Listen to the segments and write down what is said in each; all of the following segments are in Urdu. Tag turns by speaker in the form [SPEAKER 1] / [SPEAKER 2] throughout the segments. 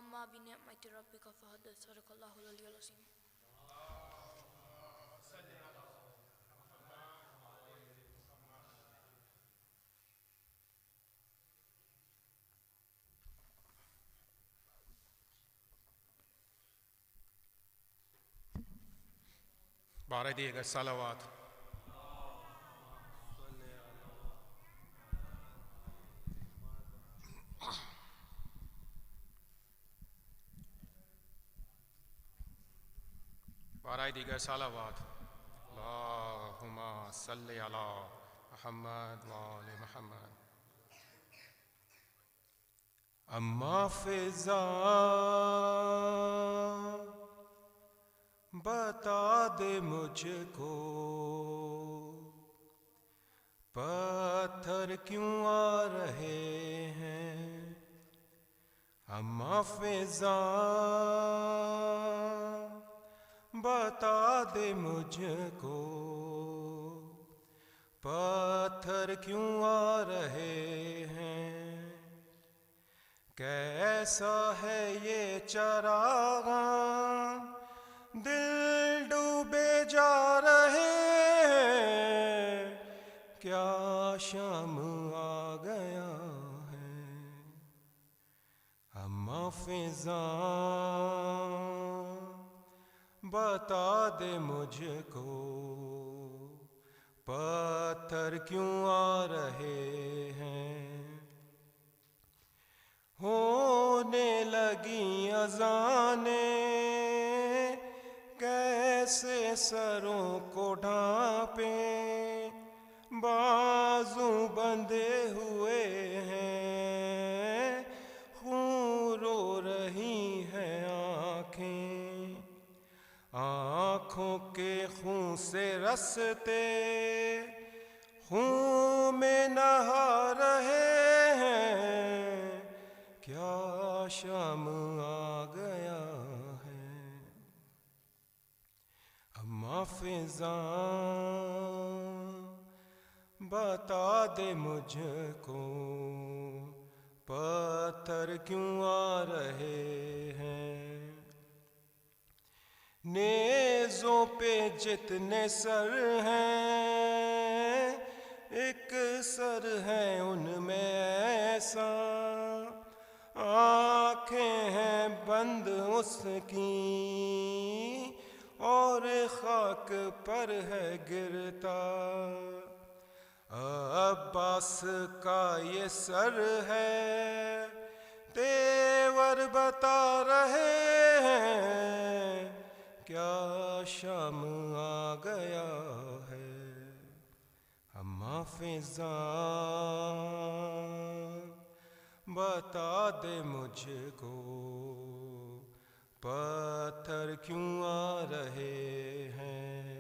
[SPEAKER 1] وأما بنعمة ربك فحدث صدق الله العلي العظيم.
[SPEAKER 2] بارہ دیگر صلوات. بارہ دیگر صلوات. اللہم صلی علی محمد وآل محمد. اما فضا بتا دے مجھ کو پتھر کیوں آ رہے ہیں. اما فضا بتا دے مجھ کو پتھر کیوں آ رہے ہیں. کیسا ہے یہ چراغاں دل ڈوبے جا رہے ہیں. کیا شام آ گیا ہے. اما فضا بتا دے مجھ کو پتھر کیوں آ رہے ہیں. ہونے لگی اذانیں کیسے سروں کو ڈھانپیں. بازو بندھے ہوئے ہیں خون رو رہی ہیں آنکھیں. آنکھوں کے خون سے رستے خون میں نہا رہے ہیں. کیا شام آ گیا ہے. اما فضا بتا دے مجھ کو پتھر کیوں آ رہے ہیں. نیزوں پہ جتنے سر ہیں ایک سر ہے ان میں ایسا. آنکھیں ہیں بند اس کی اور خاک پر ہے گرتا. عباس کا یہ سر ہے تیور بتا رہے ہیں. کیا شام آ گیا ہے. اما فضا بتا دے مجھ کو پتھر کیوں آ رہے ہیں.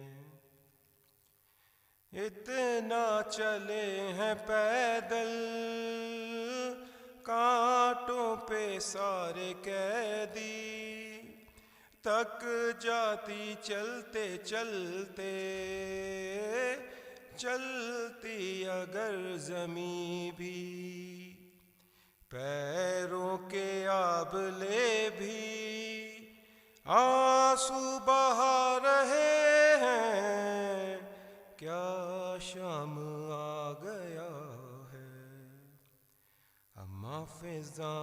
[SPEAKER 2] اتنا چلے ہیں پیدل کانٹوں پہ سارے قیدی. تک جاتی چلتے چلتے چلتی اگر زمیں بھی. پیروں کے آبلے بھی آنسو بہا رہے ہیں. کیا شام آ گیا ہے. اما فضا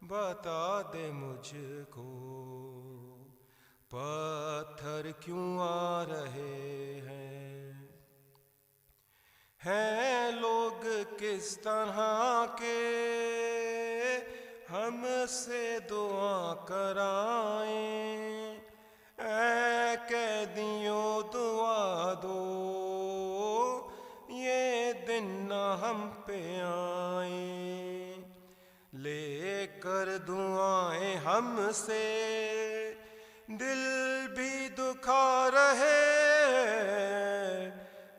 [SPEAKER 2] بتا دے مجھ کو پتھر کیوں آ رہے ہیں. ہیں لوگ کس طرح کے ہم سے دعا کرائیں. اے قیدیوں دعا دو یہ دن نہ ہم پہ آئیں. لے کر دعائیں ہم سے دل بھی دکھا رہے ہیں.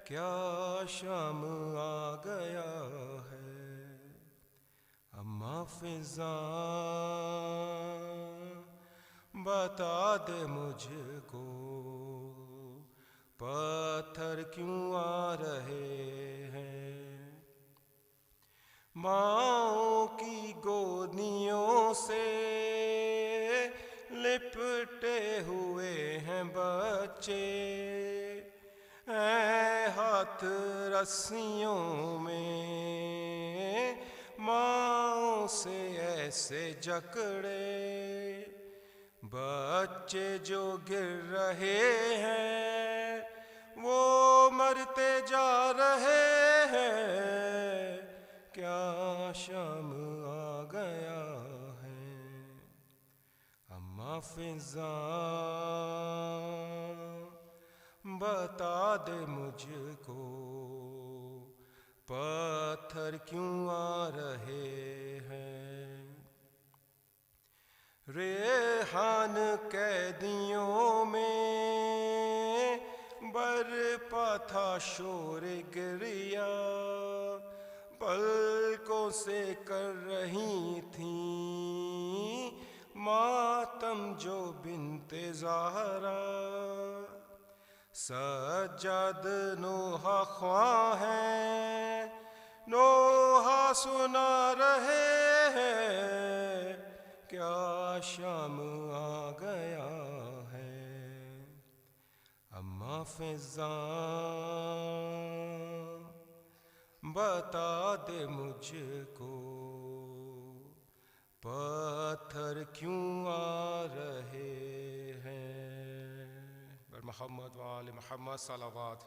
[SPEAKER 2] کیا شام آ گیا ہے. اما فضا بتا دے مجھ کو پتھر کیوں آ رہے ہیں. ماؤں کی گود ہاتھ رسیوں میں ماں سے ایسے جکڑے، بچے جو گر رہے ہیں وہ مرتے جا رہے ہیں، کیا شام آ گیا ہے۔ اماں فضا بتا دے مجھ کو، پتھر کیوں آ رہے ہیں۔ ریحان قیدیوں میں برپا تھا شور گریا، پلکوں سے کر رہی تھیں ماتم جو بنت زہرا۔ سجاد نوحہ خواں ہیں، نوحہ سنا رہے ہیں، کیا شام آ گیا ہے۔ اماں فضا بتا دے مجھ کو، پتھر کیوں آ رہے ہیں۔ محمد وآل محمد صلوات۔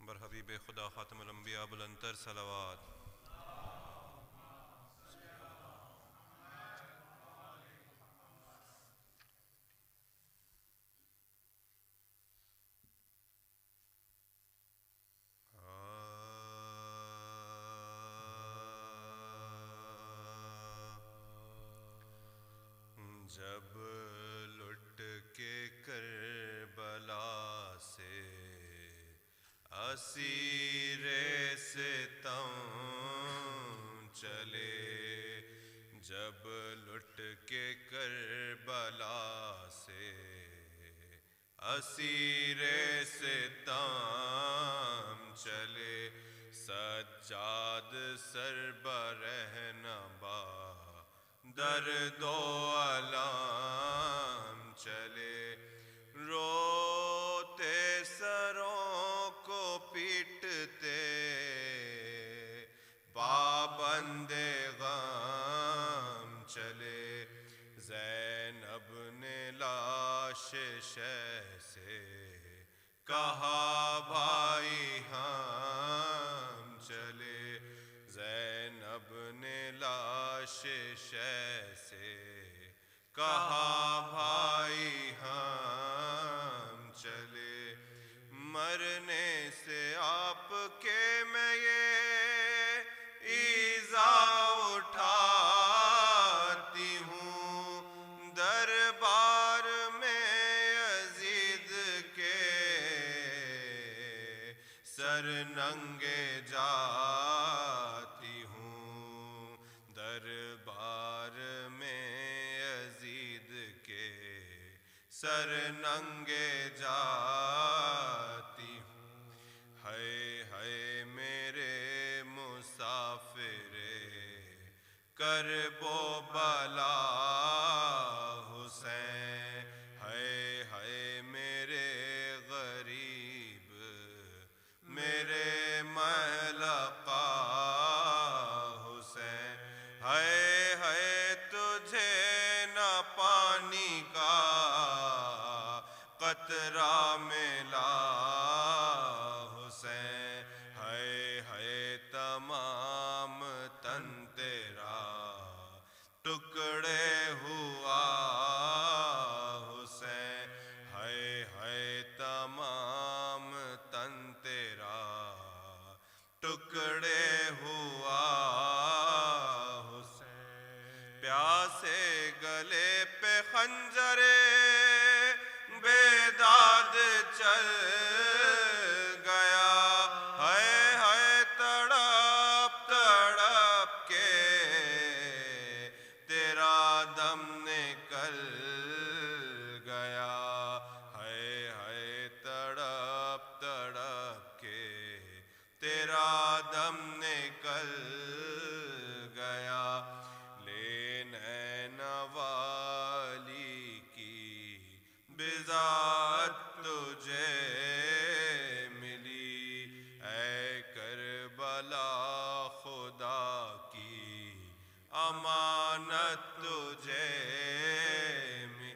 [SPEAKER 3] بر حبیب خدا خاتم الانبیاء بلندتر صلوات۔ جب لٹ کے کربلا سے اسیر ستم چلے، جب لٹ کے کربلا سے اسیر ستم چلے، سجاد سر برہنبا درد و الم چلے، روتے سروں کو پیٹتے پابند غم چلے، زینب نے لاش شہ سے کہا بھائی ہم چلے، زینب نے لاش شہ سے کہا بھائی ہم چلے، مرنے سے آپ کے میں یہ ایذا اٹھاتی ہوں، دربار میں یزید کے سر ننگے جاتی ہوں، دربار میں یزید کے سر ننگے جاتی ہوں، ہائے ہائے میرے مسافر کرب و بلا حسین، ہائے ہائے میرے غریب میرے ملقا حسین، ہائے ہائے تجھے نہ پانی کا قطرہ ملا حسین، ہائے ہائے تمام تن تیرا ٹکڑے ہوا حسین، ہائے ہائے تمام تن تیرا خنجرے بیداد چل گیا، ہائے ہائے تڑپ تڑپ کے تیرا دم نکل گیا، ہائے ہائے تڑپ تڑپ کے تیرا دم نکل گیا، لے نین والی کی بذات تجھے ملی، اے کربلا خدا کی امانت تجھے ملی،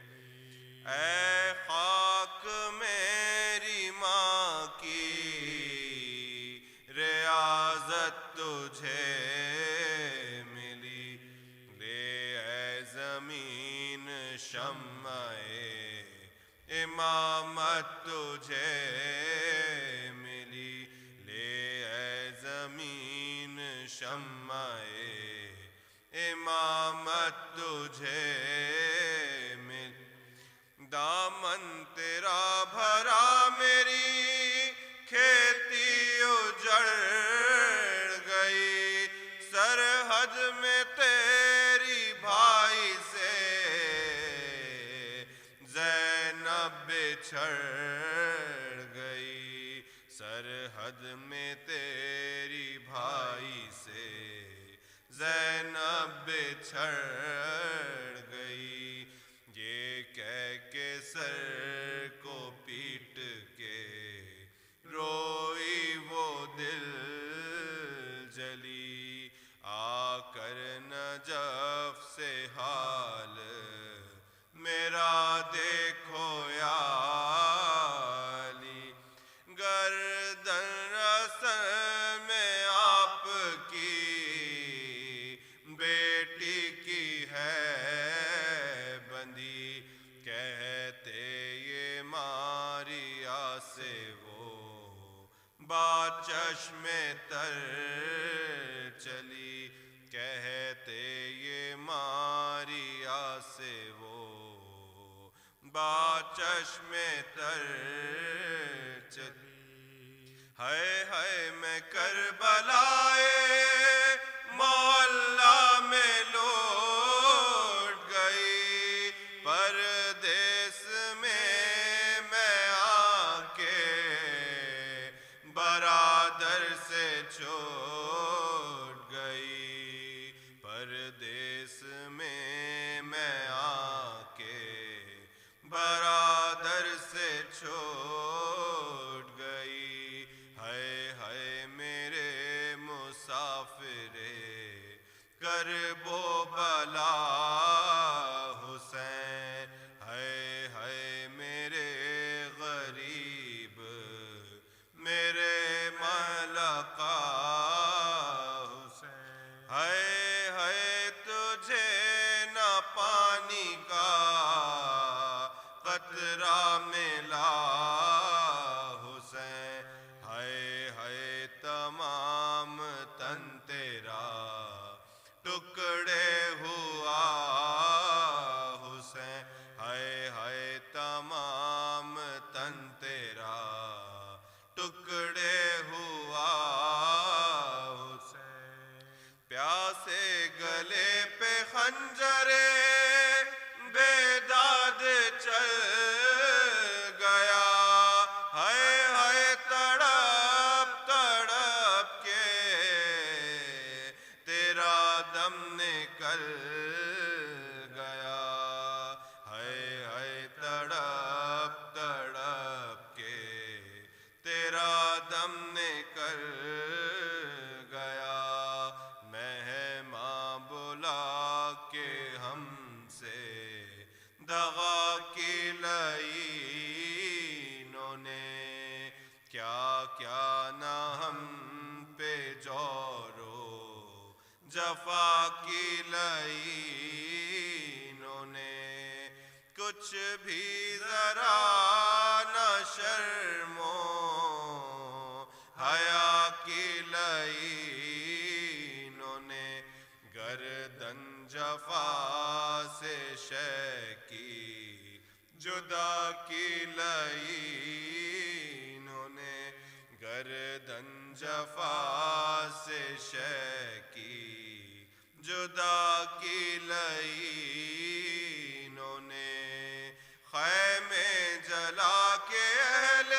[SPEAKER 3] اے خاک میری ماں کی ریاضت تجھے ملی، لے اے زمین شمع امامت تجھے ملی، لے اے زمین شمع امامت تجھے ملی، دامن تیرا بھرا میری کھیتی اجڑ گئی، سرحد میں تیری بھائی سے زینب بچھڑ گئی، سرحد میں تیری بھائی سے زینب بچھڑ گئی، یہ کہہ کے سر کو پیٹ کے روئی وہ دل جلی، آ کر نجف سے حال میرا دیکھو یا علی، گردن رسن میں آپ کی بیٹی کی ہے بندی، کہتے یہ ماریا سے وہ با چشم تر چلی، کہتے یہ ماریا سے وہ با چشم تر چلی، ہائے ہائے میں کربلائے مولا میں لوٹ گئی، پردیس میں آ کے برادر سے چھوٹ گئی، پردیس میں آ کے برادر سے چھوٹ گئی، ہائے ہائے میرے مسافرے کرب و بلا حسین، ہائے ہائے میرے غریب میرے ملکہ حسین، ہائے ہائے تجھے نہ پانی کا قطرہ ملا حسین، ہائے ہائے تمام تن تیرا ٹکڑے ہوا حسین، ہائے ہائے تمام تن تیرا ٹکڑے ہوا حسین، پیاسے گلے پہ خنجرے بیداد چل گیا، ہائے ہائے تڑپ تڑپ کے تیرا دم نکل گیا، ہائے ہائے تڑپ تڑپ کے تیرا دم نکل گیا، مہماں بلا کے ہم سے دغا کی لئی انہوں نے، کیا کیا نہ ہم پہ جور و جفا کی لئی انہوں نے، کچھ بھی ذرا نہ شرم و حیا کی لئی انہوں نے، گردن جفا سے شے کی جدا کی لعینوں نے، گردن جفا سے شے کی جدا کی لعینوں نے، خیمے جلا کے اہل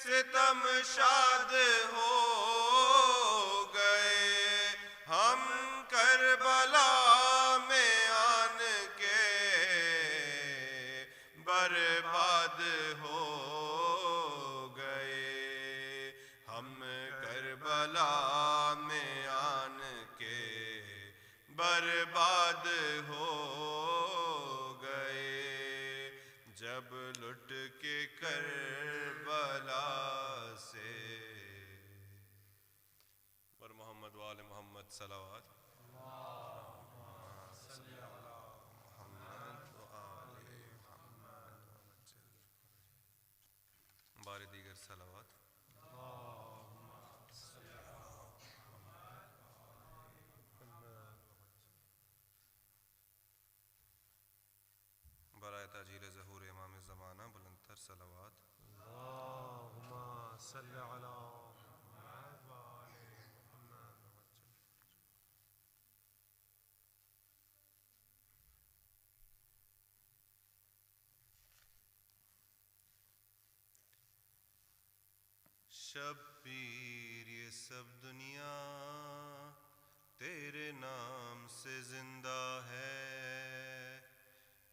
[SPEAKER 3] ستم شاد ہو گئے، ہم کربلا میں آن کے برباد ہو گئے، ہم کربلا میں آن کے برباد ہو گئے، جب لٹ کے کربلا سے۔ پر محمد وآل محمد صلوات۔ بار دیگر صلوات۔ برائے تاجیل ظہور امام زمانہ بلند تر صلوات۔
[SPEAKER 2] اللہم صلی علی محمد وآل محمد۔
[SPEAKER 3] شبیر یہ سب دنیا تیرے نام سے زندہ ہے،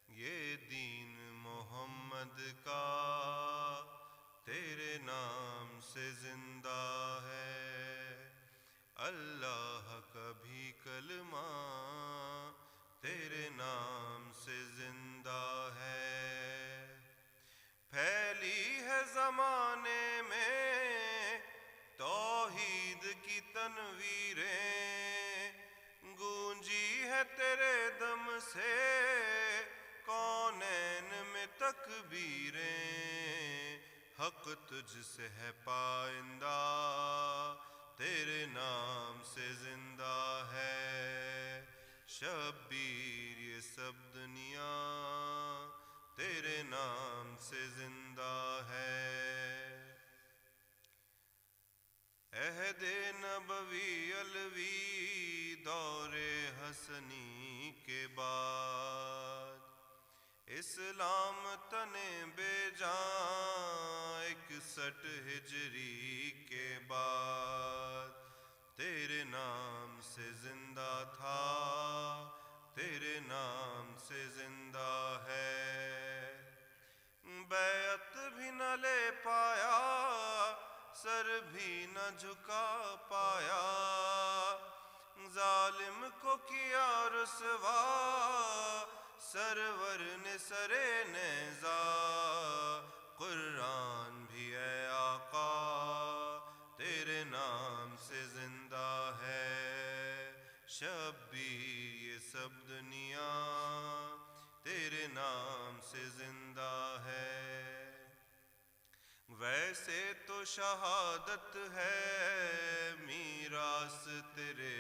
[SPEAKER 3] یہ دین محمد کا تیرے نام سے زندہ ہے، اللہ کا بھی کلمہ تیرے نام سے زندہ ہے، پھیلی ہے زمانے میں توحید کی تنویریں، گونجی ہے تیرے دم سے کونین میں تکبیریں، حق تجھ سے ہے پائندہ تیرے نام سے زندہ ہے، شبیر یہ سب دنیا تیرے نام سے زندہ ہے، عہد نبوی علوی دور حسنی کے بعد، اسلام تنے بے جان 61 ہجری کے بعد، تیرے نام سے زندہ تھا تیرے نام سے زندہ ہے، بیعت بھی نہ لے پایا سر بھی نہ جھکا پایا، ظالم کو کیا رسوا سرور نے سرے نیزہ، قرآن بھی اے آقا تیرے نام سے زندہ ہے، شبیر یہ سب دنیا تیرے نام سے زندہ ہے، ویسے تو شہادت ہے میراث تیرے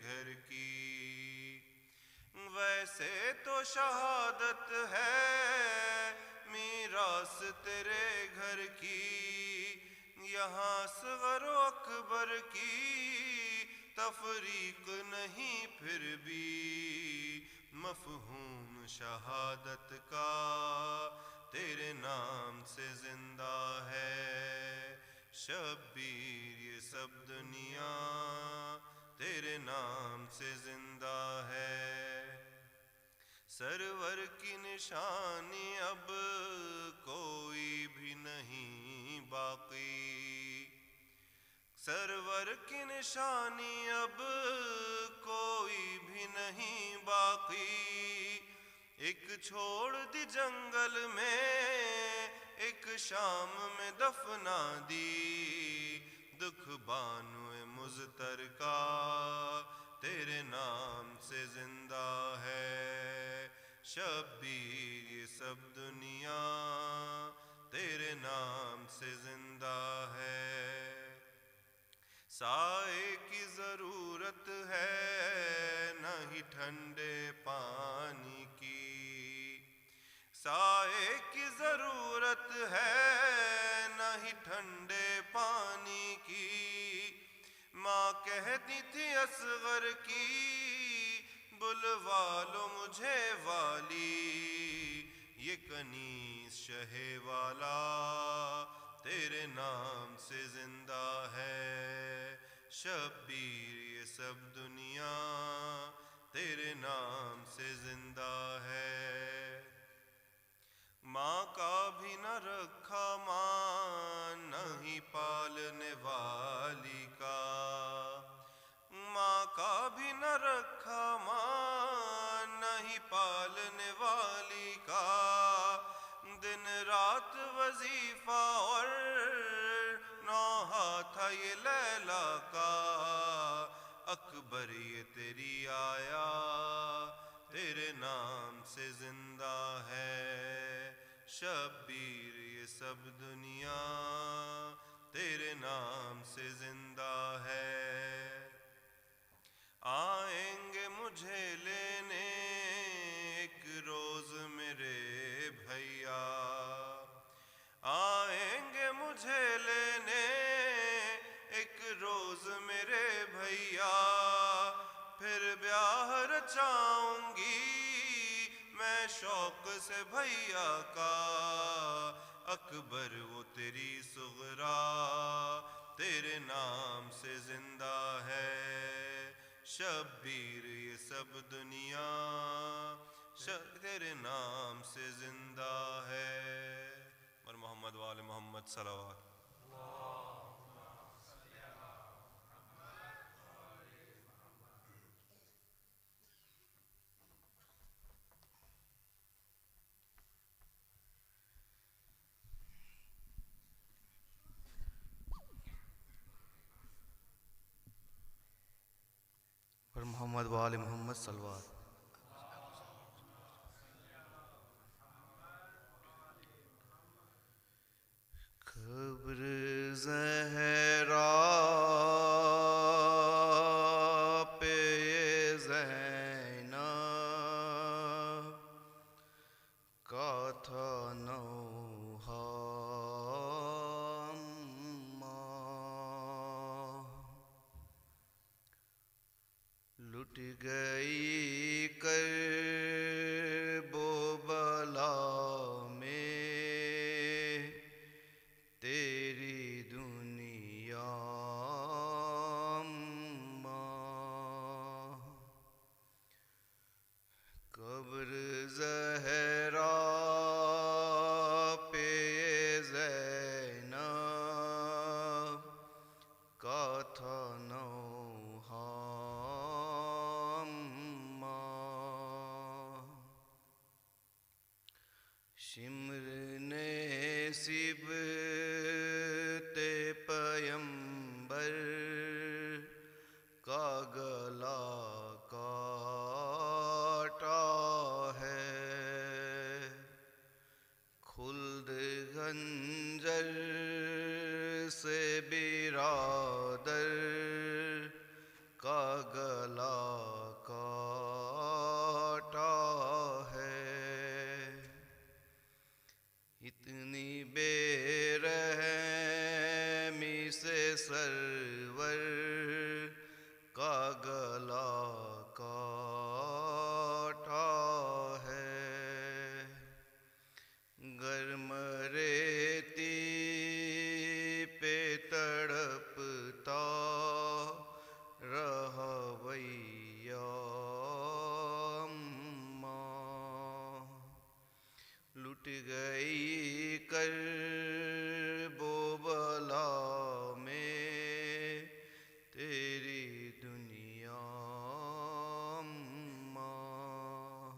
[SPEAKER 3] گھر کی، ویسے تو شہادت ہے میراث تیرے گھر کی، یہاں اصغر و اکبر کی تفریق نہیں پھر بھی، مفہوم شہادت کا تیرے نام سے زندہ ہے، شبیر یہ سب دنیا تیرے نام سے زندہ ہے، سرور کی نشانی اب کوئی بھی نہیں باقی، سرور کی نشانی اب کوئی بھی نہیں باقی، ایک چھوڑ دی جنگل میں ایک شام میں دفنا دی، دکھ بانو مضطر کا تیرے نام سے زندہ ہے، شبیر یہ سب دنیا تیرے نام سے زندہ ہے، سائے کی ضرورت ہے نہ ہی ٹھنڈے پانی کی، سائے کی ضرورت ہے نہ ہی ٹھنڈے پانی کی، ماں کہتی تھی اصغر کی بلوا لو مجھے والی، یہ کنیز شہ والا تیرے نام سے زندہ ہے، شبیر یہ سب دنیا تیرے نام سے زندہ ہے۔ ماں کا بھی نہ رکھا مان نہ ہی پالنے والی کا، ماں کا بھی نہ رکھا مان نہ ہی پالنے والی کا، دن رات وظیفہ اور نوحہ تھا یہ لیلا کا، اکبر یہ تیری آیا تیرے نام سے زندہ ہے، شبیر یہ سب دنیا تیرے نام سے زندہ ہے۔ آئیں گے مجھے لینے ایک روز میرے بھیا، آئیں گے مجھے لینے ایک روز میرے بھیا، پھر بیاہ رچاؤں گی میں شوق سے بھیا کا، اکبر وہ تیری صغرا تیرے نام سے زندہ ہے، شبیر یہ سب دنیا تیرے نام سے زندہ ہے۔ اور محمد وآل محمد صلوات۔
[SPEAKER 2] اور محمد وآل محمد صلوات۔
[SPEAKER 4] قبر زہرا پہ زینب کا تھا نوحہ لٹ گئی کرب و بلا میں تیری دنیا ماں، قبر زہرا پہ زینب کا تھا نوحہ شمر نے صبت پیمبر کا گلا کاٹا ہے، خلد خنجر سے برادر کا گلا کاٹا ہے، اتنی بے رحمی سے سرور کا گلا کاٹا ہے، گرم ریتی پہ تڑپتا رہا لٹ گئی کرب و بلا میں تیری دنیا ماں،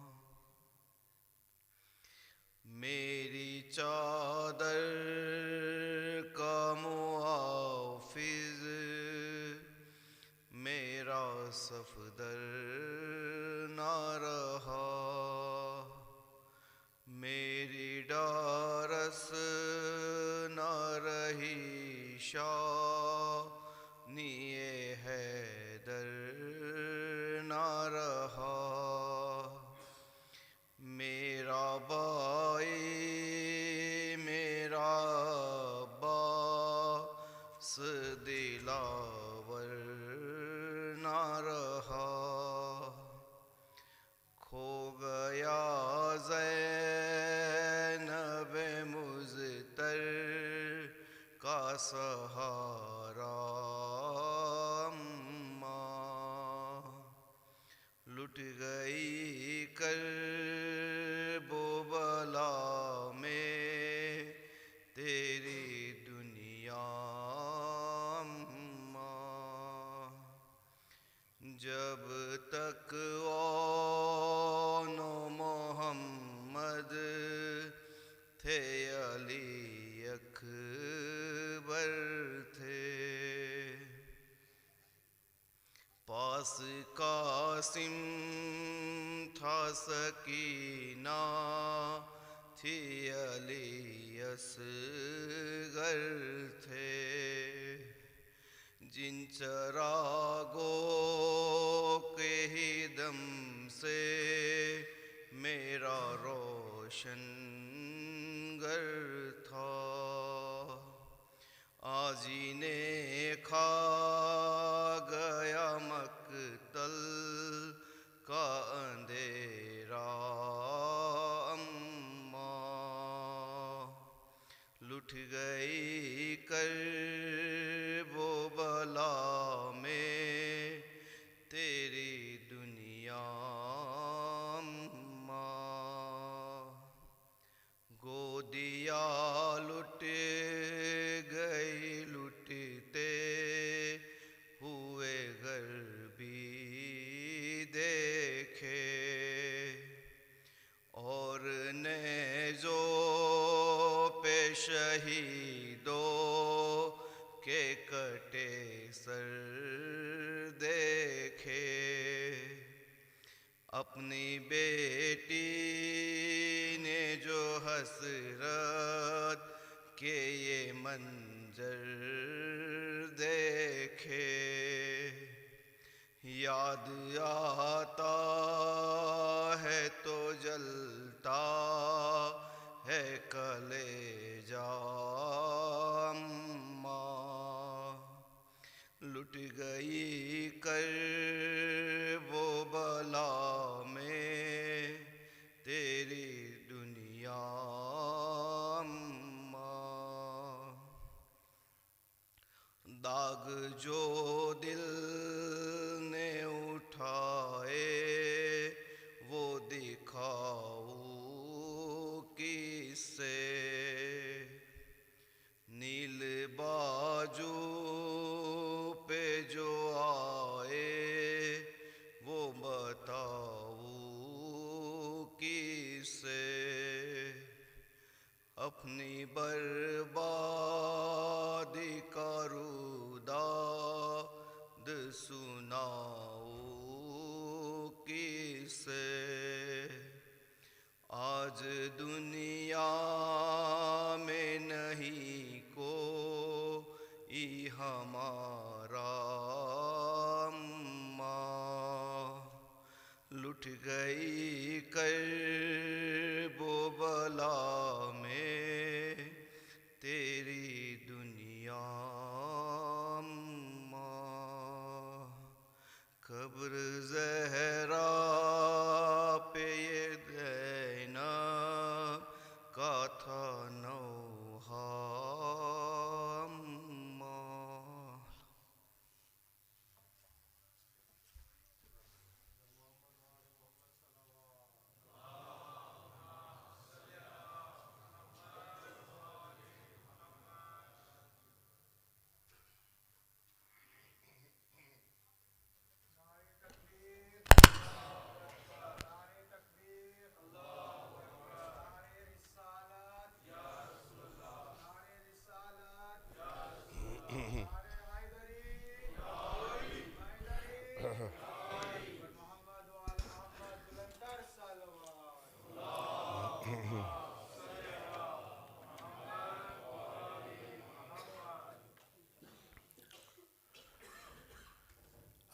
[SPEAKER 4] میری چادر کا محافظ میرا صفدر نہ رہا، میری ڈارس نہ رہی شانی ہو گیا زینب مضطر کا سہارا اماں، لٹ گئی کرب و بلا میں تیری دنیا اماں، جب تک اون و محمد تھے علی اکبر تھے، پاس قاسم تھا سکینہ تھی علی اصغر تھے، جن چراغوں کے ہی دم سے میرا روشن گر تھا، آذین کھا گیا مقتل کا اندھیرا اماں، لٹ گئی کرب و بلا میں تیری دنیا اماں، گودیا لٹ گئی لٹتے ہوئے گھر بھی دیکھے، اور نیزوں پہ شہیدوں کے کٹے سر دیکھے، اپنی بیٹی نے جو حسرت کے یہ منظر دیکھے، یاد آتا ہے تو جلتا ہے کلیجہ اماں، لٹ گئی کرب و بلا میں تیری دنیا اماں، داغ جو دل نے اٹھائے وہ دکھاؤ کس سے، نیل باجو پہ جو آئے وہ بتاؤ کس سے، اپنی بربادی کا روداد سناؤ کس سے، آج دنیا میں نہیں کوئی ہمارا اماں، لٹ گئی کرب و بلا میں تیری دنیا اماں، قبر زہرا پہ یہ زینب کا تھا نوحہ اماں۔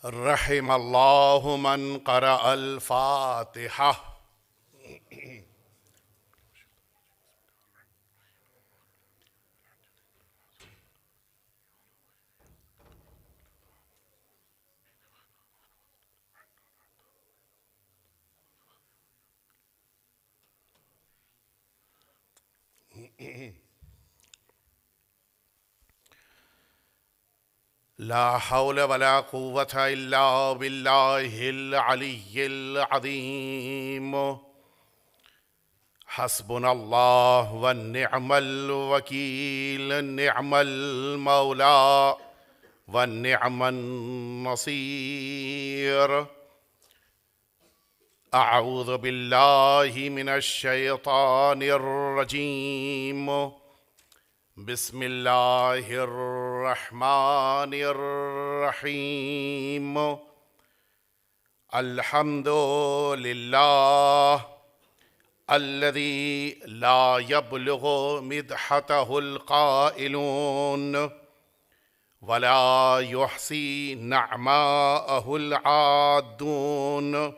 [SPEAKER 5] رحم اللہ من قرأ الفاتحہ۔ لا حول ولا قوة إلا بالله العلي العظيم. حسبنا الله ونعم الوكيل، نعم المولى ونعم النصير. أعوذ بالله من الشيطان الرجيم. بسم الله الرحمن الرحيم. الحمد لله الذي لا يبلغ مدحته القائلون ولا يحصي نعماءه العادون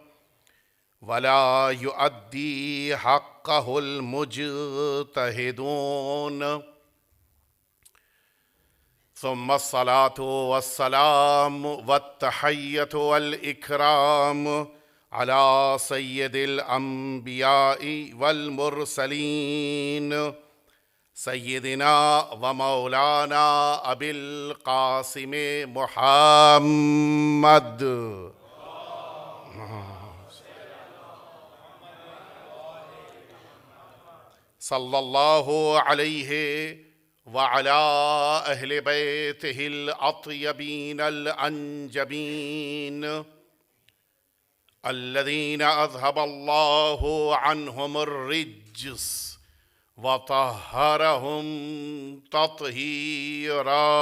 [SPEAKER 5] ولا يؤدي حقه المجتهدون. ثم الصلاة والسلام والتحية والإكرام على سيد الأنبياء والمرسلين سيدنا ومولانا أبي القاسم محمد صلى الله عليه وعلى أهل بيته الأطيبين الأنجبين الذين أذهب الله عنهم الرجس وطهرهم تطهيرا.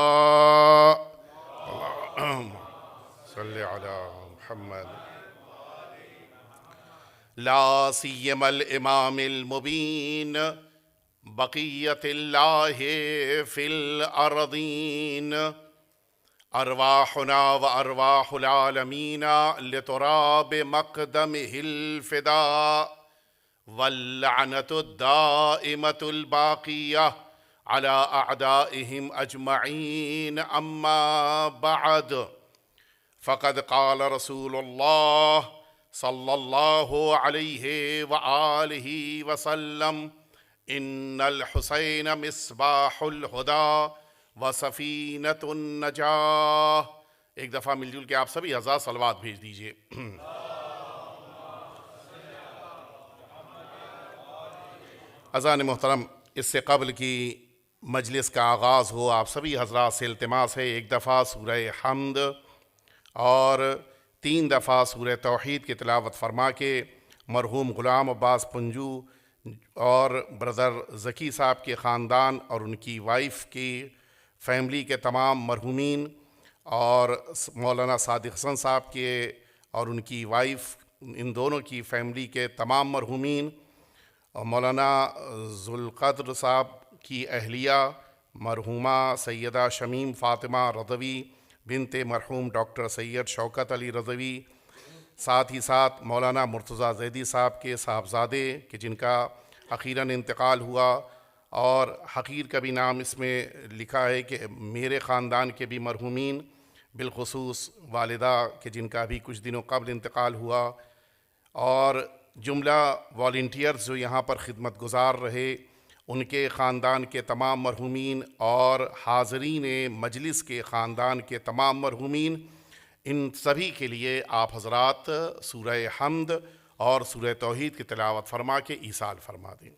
[SPEAKER 5] اللهم صل على محمد. لا سيما الإمام المبين بقية الله في الأرضين. أرواحنا وأرواح العالمين لتراب مقدمه الفداء، واللعنة الدائمة الباقية على أعدائهم أجمعين. أما بعد، فقد قال رسول الله صلى الله عليه وآله وسلم: إن الحسين مصباح الهدى وسفینۃ النجاہ. ایک دفعہ مل جل کے آپ سبھی ہزار صلوات بھیج دیجئے. اذان محترم، اس سے قبل کی مجلس کا آغاز ہو، آپ سبھی حضرات سے التماس ہے ایک دفعہ سورہ حمد اور 3 دفعہ سورہ توحید کی تلاوت فرما کے مرحوم غلام عباس پنجو اور برادر ذکی صاحب کے خاندان اور ان کی وائف کی فیملی کے تمام مرحومین اور مولانا صادق حسن صاحب کے اور ان کی وائف، ان دونوں کی فیملی کے تمام مرحومین، اور مولانا ذوالقدر صاحب کی اہلیہ مرحومہ سیدہ شمیم فاطمہ رضوی بنت مرحوم ڈاکٹر سید شوکت علی رضوی، ساتھ ہی ساتھ مولانا مرتضیٰ زیدی صاحب کے صاحبزادے کہ جن کا اخیراً انتقال ہوا، اور حقیر کا بھی نام اس میں لکھا ہے کہ میرے خاندان کے بھی مرحومین، بالخصوص والدہ کہ جن کا بھی کچھ دنوں قبل انتقال ہوا، اور جملہ والنٹیئرز جو یہاں پر خدمت گزار رہے ان کے خاندان کے تمام مرحومین، اور حاضرین مجلس کے خاندان کے تمام مرحومین، ان سبھی کے لیے آپ حضرات سورہ حمد اور سورہ توحید کی تلاوت فرما کے ایصال فرما دیں.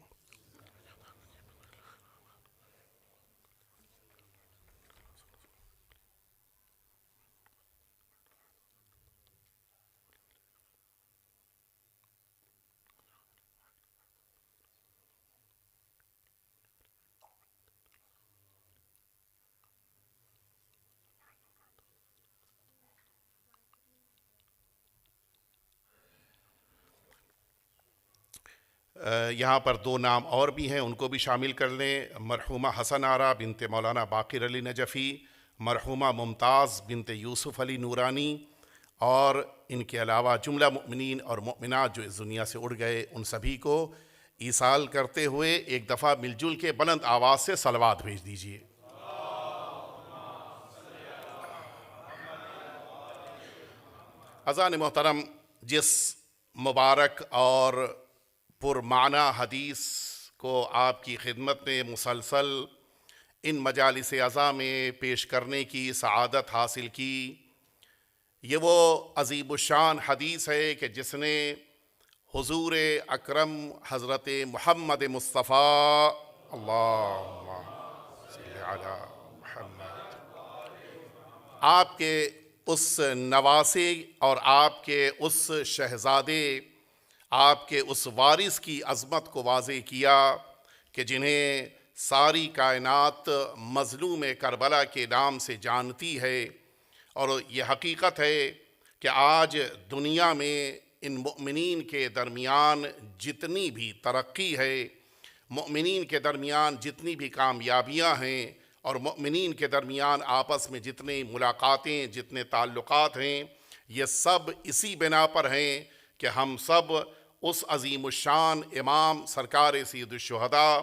[SPEAKER 5] یہاں پر 2 نام اور بھی ہیں، ان کو بھی شامل کر لیں. مرحومہ حسن آرا بنت مولانا باقر علی نجفی، مرحومہ ممتاز بنت یوسف علی نورانی، اور ان کے علاوہ جملہ مؤمنین اور مؤمنات جو اس دنیا سے اڑ گئے ان سبھی کو ایصال کرتے ہوئے ایک دفعہ مل جل کے بلند آواز سے صلوات بھیج دیجیے. اذان محترم، جس مبارک اور پرمعنی حدیث کو آپ کی خدمت میں مسلسل ان مجالس عزا میں پیش کرنے کی سعادت حاصل کی، یہ وہ عظیم الشان حدیث ہے کہ جس نے حضور اکرم حضرت محمد مصطفیٰ اللہم صلی علی محمد، آپ کے اس نواسے اور آپ کے اس شہزادے، آپ کے اس وارث کی عظمت کو واضح کیا کہ جنہیں ساری کائنات مظلوم کربلا کے نام سے جانتی ہے، اور یہ حقیقت ہے کہ آج دنیا میں ان مؤمنین کے درمیان جتنی بھی ترقی ہے، مؤمنین کے درمیان جتنی بھی کامیابیاں ہیں، اور مؤمنین کے درمیان آپس میں جتنے ملاقاتیں، جتنے تعلقات ہیں، یہ سب اسی بنا پر ہیں کہ ہم سب اس عظیم الشان امام سرکار سید الشہداء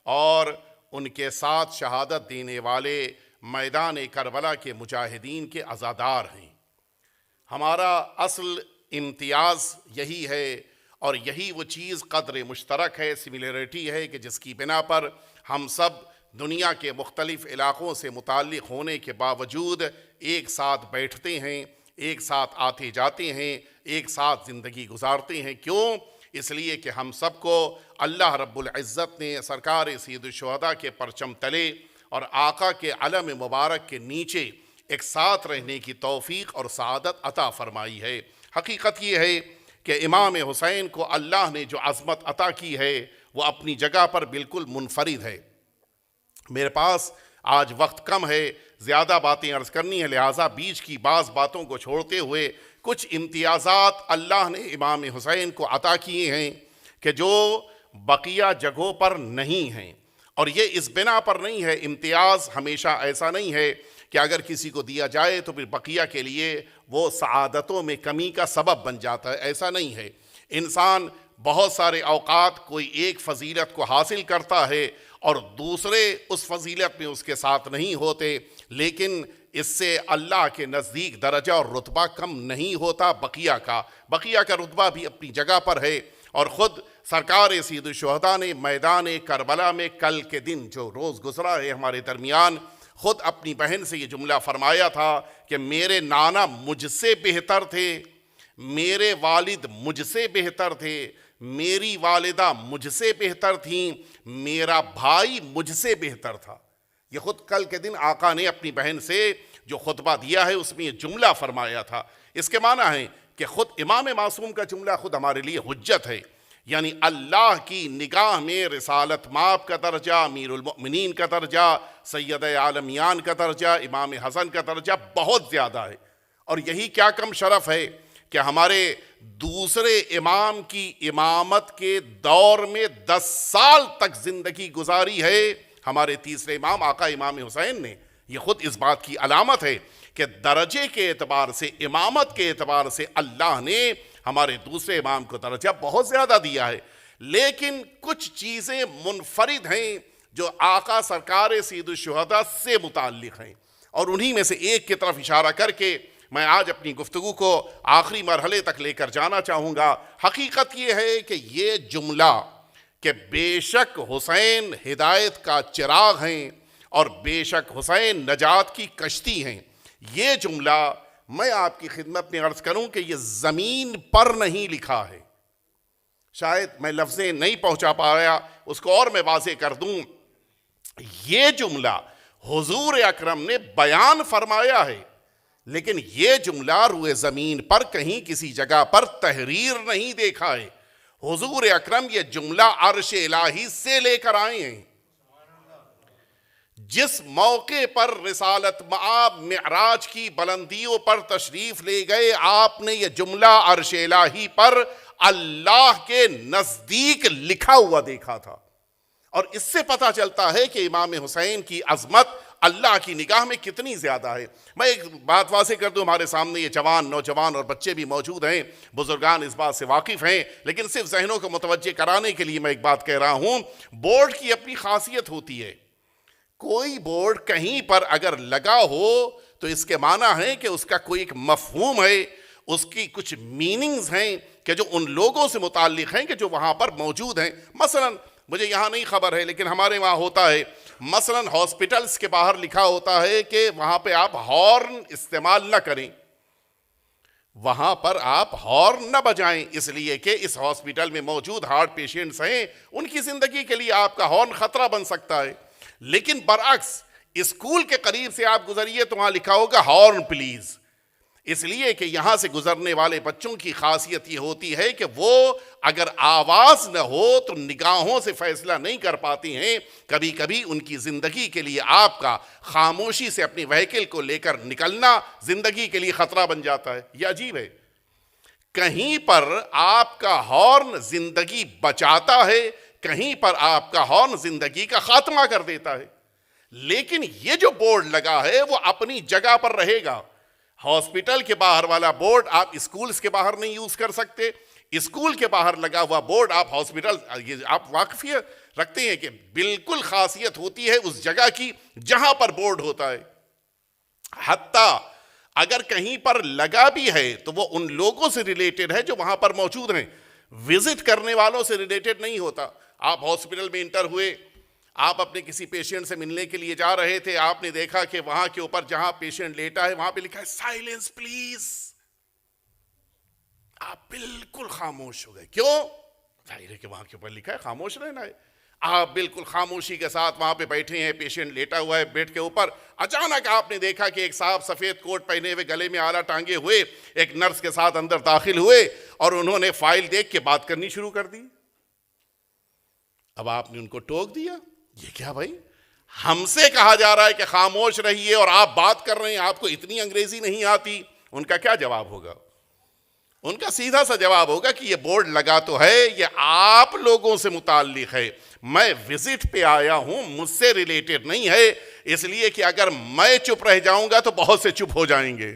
[SPEAKER 5] اور ان کے ساتھ شہادت دینے والے میدان کربلا کے مجاہدین کے عزادار ہیں۔ ہمارا اصل امتیاز یہی ہے، اور یہی وہ چیز قدر مشترک ہے، سملیرٹی ہے، کہ جس کی بنا پر ہم سب دنیا کے مختلف علاقوں سے متعلق ہونے کے باوجود ایک ساتھ بیٹھتے ہیں، ایک ساتھ آتے جاتے ہیں، ایک ساتھ زندگی گزارتے ہیں۔ کیوں؟ اس لیے کہ ہم سب کو اللہ رب العزت نے سرکار سید الشہداء کے پرچم تلے اور آقا کے علم مبارک کے نیچے ایک ساتھ رہنے کی توفیق اور سعادت عطا فرمائی ہے۔ حقیقت یہ ہے کہ امام حسین کو اللہ نے جو عظمت عطا کی ہے وہ اپنی جگہ پر بالکل منفرد ہے۔ میرے پاس آج وقت کم ہے، زیادہ باتیں عرض کرنی ہے، لہٰذا بیچ کی بعض باتوں کو چھوڑتے ہوئے کچھ امتیازات اللہ نے امام حسین کو عطا کیے ہیں کہ جو بقیہ جگہوں پر نہیں ہیں، اور یہ اس بنا پر نہیں ہے۔ امتیاز ہمیشہ ایسا نہیں ہے کہ اگر کسی کو دیا جائے تو پھر بقیہ کے لیے وہ سعادتوں میں کمی کا سبب بن جاتا ہے، ایسا نہیں ہے۔ انسان بہت سارے اوقات کوئی ایک فضیلت کو حاصل کرتا ہے اور دوسرے اس فضیلت میں اس کے ساتھ نہیں ہوتے، لیکن اس سے اللہ کے نزدیک درجہ اور رتبہ کم نہیں ہوتا بقیہ کا رتبہ بھی اپنی جگہ پر ہے۔ اور خود سرکار سید الشہداء نے میدان کربلا میں کل کے دن جو روز گزرا ہے ہمارے درمیان، خود اپنی بہن سے یہ جملہ فرمایا تھا کہ میرے نانا مجھ سے بہتر تھے، میرے والد مجھ سے بہتر تھے، میری والدہ مجھ سے بہتر تھیں، میرا بھائی مجھ سے بہتر تھا۔ یہ خود کل کے دن آقا نے اپنی بہن سے جو خطبہ دیا ہے اس میں یہ جملہ فرمایا تھا۔ اس کے معنی ہے کہ خود امام معصوم کا جملہ خود ہمارے لیے حجت ہے، یعنی اللہ کی نگاہ میں رسالت مآب کا درجہ، امیر المؤمنین کا درجہ، سید عالمیان کا درجہ، امام حسن کا درجہ بہت زیادہ ہے۔ اور یہی کیا کم شرف ہے کہ ہمارے دوسرے امام کی امامت کے دور میں 10 سال تک زندگی گزاری ہے ہمارے تیسرے امام آقا امام حسین نے۔ یہ خود اس بات کی علامت ہے کہ درجے کے اعتبار سے، امامت کے اعتبار سے اللہ نے ہمارے دوسرے امام کو درجہ بہت زیادہ دیا ہے، لیکن کچھ چیزیں منفرد ہیں جو آقا سرکار سید الشہداء سے متعلق ہیں، اور انہی میں سے ایک کی طرف اشارہ کر کے میں آج اپنی گفتگو کو آخری مرحلے تک لے کر جانا چاہوں گا۔ حقیقت یہ ہے کہ یہ جملہ کہ بے شک حسین ہدایت کا چراغ ہیں اور بے شک حسین نجات کی کشتی ہیں، یہ جملہ میں آپ کی خدمت میں عرض کروں کہ یہ زمین پر نہیں لکھا ہے۔ شاید میں لفظیں نہیں پہنچا پا رہا، اس کو اور میں واضح کر دوں۔ یہ جملہ حضور اکرم نے بیان فرمایا ہے، لیکن یہ جملہ روئے زمین پر کہیں کسی جگہ پر تحریر نہیں دیکھا ہے۔ حضور اکرم یہ جملہ عرش الہی سے لے کر آئے ہیں۔ جس موقع پر رسالت مآب معراج کی بلندیوں پر تشریف لے گئے، آپ نے یہ جملہ عرش الہی پر اللہ کے نزدیک لکھا ہوا دیکھا تھا، اور اس سے پتہ چلتا ہے کہ امام حسین کی عظمت اللہ کی نگاہ میں کتنی زیادہ ہے۔ میں ایک بات واضح کر دوں، ہمارے سامنے یہ جوان، نوجوان اور بچے بھی موجود ہیں، بزرگان اس بات سے واقف ہیں، لیکن صرف ذہنوں کو متوجہ کرانے کے لیے میں ایک بات کہہ رہا ہوں۔ بورڈ کی اپنی خاصیت ہوتی ہے، کوئی بورڈ کہیں پر اگر لگا ہو تو اس کے معنی ہے کہ اس کا کوئی ایک مفہوم ہے، اس کی کچھ میننگز ہیں کہ جو ان لوگوں سے متعلق ہیں کہ جو وہاں پر موجود ہیں۔ مثلا مجھے یہاں نہیں خبر ہے لیکن ہمارے وہاں ہوتا ہے، مثلاً ہاسپٹلز کے باہر لکھا ہوتا ہے کہ وہاں پہ آپ ہارن استعمال نہ کریں، وہاں پر آپ ہارن نہ بجائیں، اس لیے کہ اس ہاسپٹل میں موجود ہارٹ پیشنٹس ہیں، ان کی زندگی کے لیے آپ کا ہارن خطرہ بن سکتا ہے۔ لیکن برعکس اسکول کے قریب سے آپ گزریے تو وہاں لکھا ہوگا ہارن پلیز، اس لیے کہ یہاں سے گزرنے والے بچوں کی خاصیت یہ ہوتی ہے کہ وہ اگر آواز نہ ہو تو نگاہوں سے فیصلہ نہیں کر پاتی ہیں، کبھی کبھی ان کی زندگی کے لیے آپ کا خاموشی سے اپنی وہیکل کو لے کر نکلنا زندگی کے لیے خطرہ بن جاتا ہے۔ یہ عجیب ہے، کہیں پر آپ کا ہارن زندگی بچاتا ہے، کہیں پر آپ کا ہارن زندگی کا خاتمہ کر دیتا ہے۔ لیکن یہ جو بورڈ لگا ہے وہ اپنی جگہ پر رہے گا۔ ہاسپٹل کے باہر والا بورڈ آپ اسکولز کے باہر نہیں یوز کر سکتے، اسکول کے باہر لگا ہوا بورڈ آپ ہاسپٹل، آپ واقفیت رکھتے ہیں کہ بالکل خاصیت ہوتی ہے اس جگہ کی جہاں پر بورڈ ہوتا ہے۔ حتیٰ اگر کہیں پر لگا بھی ہے تو وہ ان لوگوں سے ریلیٹڈ ہے جو وہاں پر موجود ہیں، وزٹ کرنے والوں سے ریلیٹڈ نہیں ہوتا۔ آپ ہاسپٹل میں انٹر ہوئے، آپ اپنے کسی پیشنٹ سے ملنے کے لیے جا رہے تھے، آپ نے دیکھا کہ وہاں کے اوپر جہاں پیشنٹ لیٹا ہے وہاں پہ لکھا ہے سائلنس پلیز، آپ بالکل خاموش ہو گئے۔ کیوں؟ ظاہر ہے کہ وہاں کے اوپر لکھا ہے خاموش رہنا ہے۔ آپ بالکل خاموشی کے ساتھ وہاں پہ بیٹھے ہیں، پیشنٹ لیٹا ہوا ہے بیڈ کے اوپر، اچانک آپ نے دیکھا کہ ایک صاحب سفید کوٹ پہنے ہوئے گلے میں آلہ ٹانگے ہوئے ایک نرس کے ساتھ اندر داخل ہوئے اور انہوں نے فائل دیکھ کے بات کرنی شروع کر دی۔ اب آپ نے ان کو ٹوک دیا، یہ کیا بھائی، ہم سے کہا جا رہا ہے کہ خاموش رہیے اور آپ بات کر رہے ہیں، آپ کو اتنی انگریزی نہیں آتی۔ ان کا کیا جواب ہوگا؟ ان کا سیدھا سا جواب ہوگا کہ یہ بورڈ لگا تو ہے، یہ آپ لوگوں سے متعلق ہے، میں وزٹ پہ آیا ہوں، مجھ سے ریلیٹڈ نہیں ہے، اس لیے کہ اگر میں چپ رہ جاؤں گا تو بہت سے چپ ہو جائیں گے۔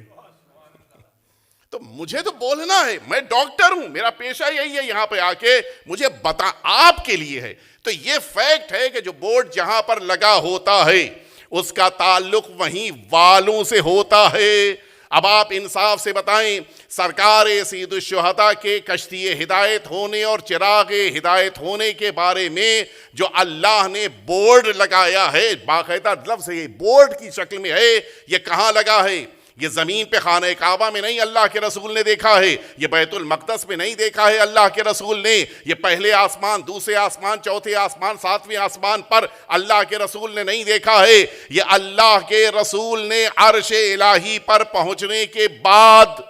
[SPEAKER 5] تو مجھے تو بولنا ہے، میں ڈاکٹر ہوں، میرا پیشہ یہی ہے، یہاں پہ آ کے مجھے بتا، آپ کے لیے ہے۔ تو یہ فیکٹ ہے کہ جو بورڈ جہاں پر لگا ہوتا ہے اس کا تعلق وہیں والوں سے ہوتا ہے۔ اب آپ انصاف سے بتائیں، سرکار سید الشہداء کے کشتی ہدایت ہونے اور چراغ ہدایت ہونے کے بارے میں جو اللہ نے بورڈ لگایا ہے، باقاعدہ لفظ یہ بورڈ کی شکل میں ہے، یہ کہاں لگا ہے؟ یہ زمین پہ خانہ کعبہ میں نہیں اللہ کے رسول نے دیکھا ہے، یہ بیت المقدس میں نہیں دیکھا ہے اللہ کے رسول نے، یہ پہلے آسمان، دوسرے آسمان، چوتھے آسمان، ساتویں آسمان پر اللہ کے رسول نے نہیں دیکھا ہے، یہ اللہ کے رسول نے عرش الہی پر پہنچنے کے بعد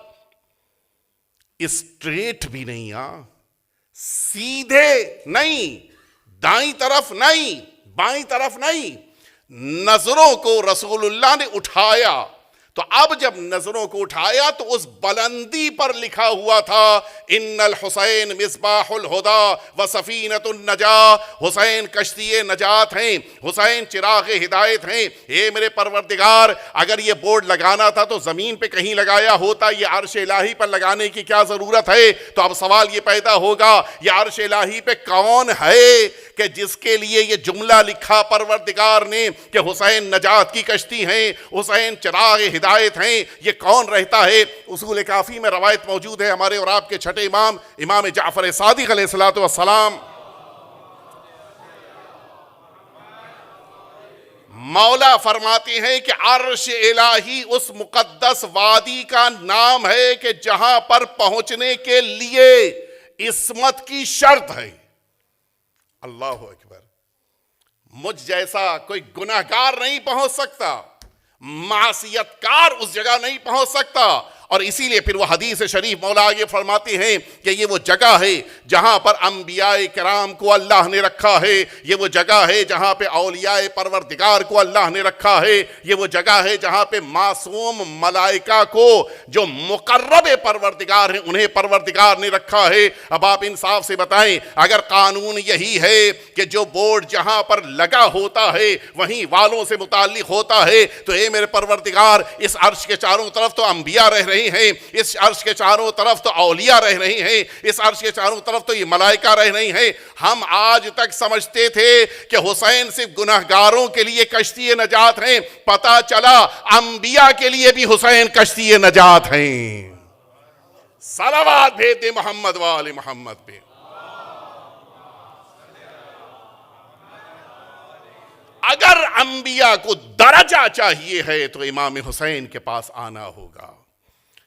[SPEAKER 5] اسٹریٹ بھی نہیں، سیدھے نہیں، دائیں طرف نہیں، بائیں طرف نہیں، نظروں کو رسول اللہ نے اٹھایا۔ تو اب جب نظروں کو اٹھایا تو اس بلندی پر لکھا ہوا تھا ان الحسین مصباح الہدی و سفینۃ النجاہ، حسین کشتی نجات ہیں، حسین چراغ ہدایت ہیں۔ اے میرے پروردگار، اگر یہ بورڈ لگانا تھا تو زمین پہ کہیں لگایا ہوتا، یہ عرش الہی پر لگانے کی کیا ضرورت ہے؟ تو اب سوال یہ پیدا ہوگا، یہ عرش الہی پہ کون ہے کہ جس کے لیے یہ جملہ لکھا پروردگار نے کہ حسین نجات کی کشتی ہیں، حسین چراغ ہدایت ہیں؟ یہ کون رہتا ہے؟ اصول کافی میں روایت موجود ہے، ہمارے اور آپ کے چھٹے امام امام جعفر صادق علیہ الصلوۃ والسلام، مولا فرماتے ہیں کہ عرش الہی اس مقدس وادی کا نام ہے کہ جہاں پر پہنچنے کے لیے عصمت کی شرط ہے۔ اللہ اکبر، مجھ جیسا کوئی گناہگار نہیں پہنچ سکتا، معصیت کار اس جگہ نہیں پہنچ سکتا، اور اسی لیے پھر وہ حدیث شریف مولا یہ فرماتے ہیں کہ یہ وہ جگہ ہے جہاں پر انبیاء کرام کو اللہ نے رکھا ہے، یہ وہ جگہ ہے جہاں پہ اولیاء پروردگار کو اللہ نے رکھا ہے، یہ وہ جگہ ہے جہاں پہ معصوم ملائکہ کو جو مقرب پروردگار ہیں انہیں پروردگار نے رکھا ہے۔ اب آپ انصاف سے بتائیں، اگر قانون یہی ہے کہ جو بورڈ جہاں پر لگا ہوتا ہے وہیں والوں سے متعلق ہوتا ہے، تو اے میرے پروردگار، اس عرش کے چاروں طرف تو انبیاء رہ رہے ہیں، اس عرش کے چاروں طرف تو اولیاء رہ رہے ہیں، اس عرش کے چاروں طرف تو یہ ملائکہ رہ رہے ہیں۔ ہم آج تک سمجھتے تھے کہ حسین صرف گناہگاروں کے لیے کشتی نجات ہیں، پتہ چلا انبیاء کے لیے بھی حسین کشتی نجات ہیں۔ صلوات بھیج دے محمد وآل محمد پہ۔ اگر انبیاء کو درجہ چاہیے ہے تو امام حسین کے پاس آنا ہوگا.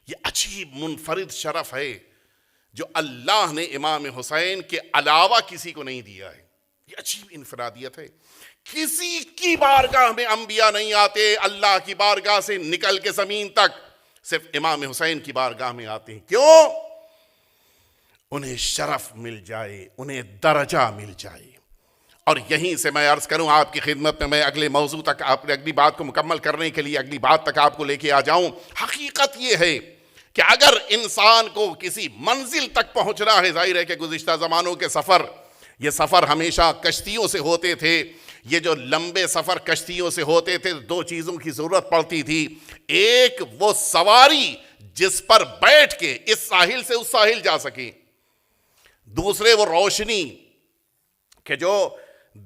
[SPEAKER 5] یہ عجیب منفرد شرف ہے جو اللہ نے امام حسین کے علاوہ کسی کو نہیں دیا ہے. یہ عجیب انفرادیت ہے. کسی کی بارگاہ میں انبیاء نہیں آتے, اللہ کی بارگاہ سے نکل کے زمین تک صرف امام حسین کی بارگاہ میں آتے ہیں. کیوں؟ انہیں شرف مل جائے, انہیں درجہ مل جائے. اور یہیں سے میں عرض کروں آپ کی خدمت میں اگلے موضوع تک, آپ نے اگلی بات کو مکمل کرنے کے لیے اگلی بات تک آپ کو لے کے آ جاؤں. حقیقت یہ ہے کہ اگر انسان کو کسی منزل تک پہنچنا ہے, ظاہر ہے کہ گزشتہ زمانوں کے سفر, یہ سفر ہمیشہ کشتیوں سے ہوتے تھے. یہ جو لمبے سفر کشتیوں سے ہوتے تھے, دو چیزوں کی ضرورت پڑتی تھی. ایک وہ سواری جس پر بیٹھ کے اس ساحل سے اس ساحل جا سکیں, دوسرے وہ روشنی کہ جو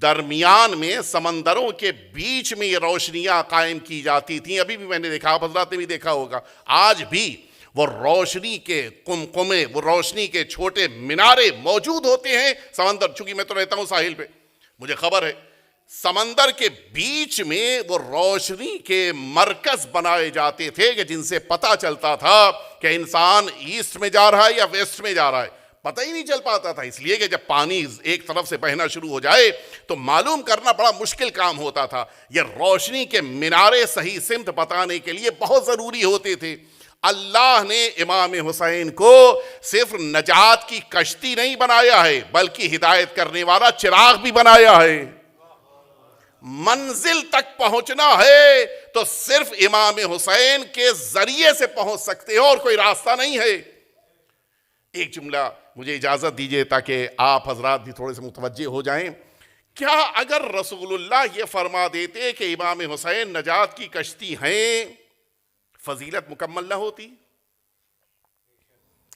[SPEAKER 5] درمیان میں سمندروں کے بیچ میں یہ روشنیاں قائم کی جاتی تھیں. ابھی بھی میں نے دیکھا, آپ حضرات نے بھی دیکھا ہوگا, آج بھی وہ روشنی کے قمقمے, وہ روشنی کے چھوٹے مینارے موجود ہوتے ہیں سمندر. چونکہ میں تو رہتا ہوں ساحل پہ, مجھے خبر ہے سمندر کے بیچ میں وہ روشنی کے مرکز بنائے جاتے تھے کہ جن سے پتہ چلتا تھا کہ انسان ایسٹ میں جا رہا ہے یا ویسٹ میں جا رہا ہے. پتہ ہی نہیں چل پاتا تھا, اس لیے کہ جب پانی ایک طرف سے بہنا شروع ہو جائے تو معلوم کرنا بڑا مشکل کام ہوتا تھا. یہ روشنی کے مینارے صحیح سمت بتانے کے لیے بہت ضروری ہوتے تھے. اللہ نے امام حسین کو صرف نجات کی کشتی نہیں بنایا ہے, بلکہ ہدایت کرنے والا چراغ بھی بنایا ہے. منزل تک پہنچنا ہے تو صرف امام حسین کے ذریعے سے پہنچ سکتے ہو, اور کوئی راستہ نہیں ہے. ایک جملہ مجھے اجازت دیجئے تاکہ آپ حضرات بھی تھوڑے سے متوجہ ہو جائیں. کیا اگر رسول اللہ یہ فرما دیتے کہ امام حسین نجات کی کشتی ہیں, فضیلت مکمل نہ ہوتی؟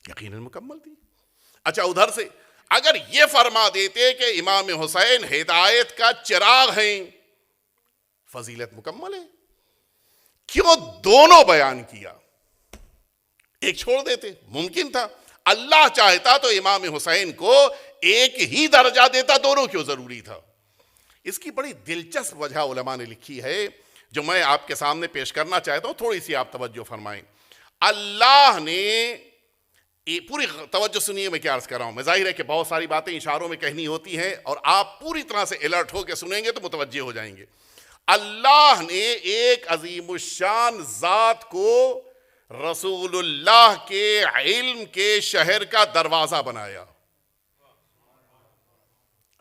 [SPEAKER 5] یقیناً مکمل تھی. اچھا, ادھر سے اگر یہ فرما دیتے کہ امام حسین ہدایت کا چراغ ہیں, فضیلت مکمل ہے. کیوں دونوں بیان کیا؟ ایک چھوڑ دیتے, ممکن تھا. اللہ چاہتا تو امام حسین کو ایک ہی درجہ دیتا, دونوں کیوں ضروری تھا؟ اس کی بڑی دلچسپ وجہ علماء نے لکھی ہے جو میں آپ کے سامنے پیش کرنا چاہتا ہوں, تھوڑی سی آپ توجہ فرمائیں. اللہ نے پوری توجہ سنیے میں کیا عرض کر رہا ہوں. میں ظاہر ہے کہ بہت ساری باتیں اشاروں میں کہنی ہوتی ہیں اور آپ پوری طرح سے الرٹ ہو کے سنیں گے تو متوجہ ہو جائیں گے. اللہ نے ایک عظیم الشان ذات کو رسول اللہ کے علم کے شہر کا دروازہ بنایا,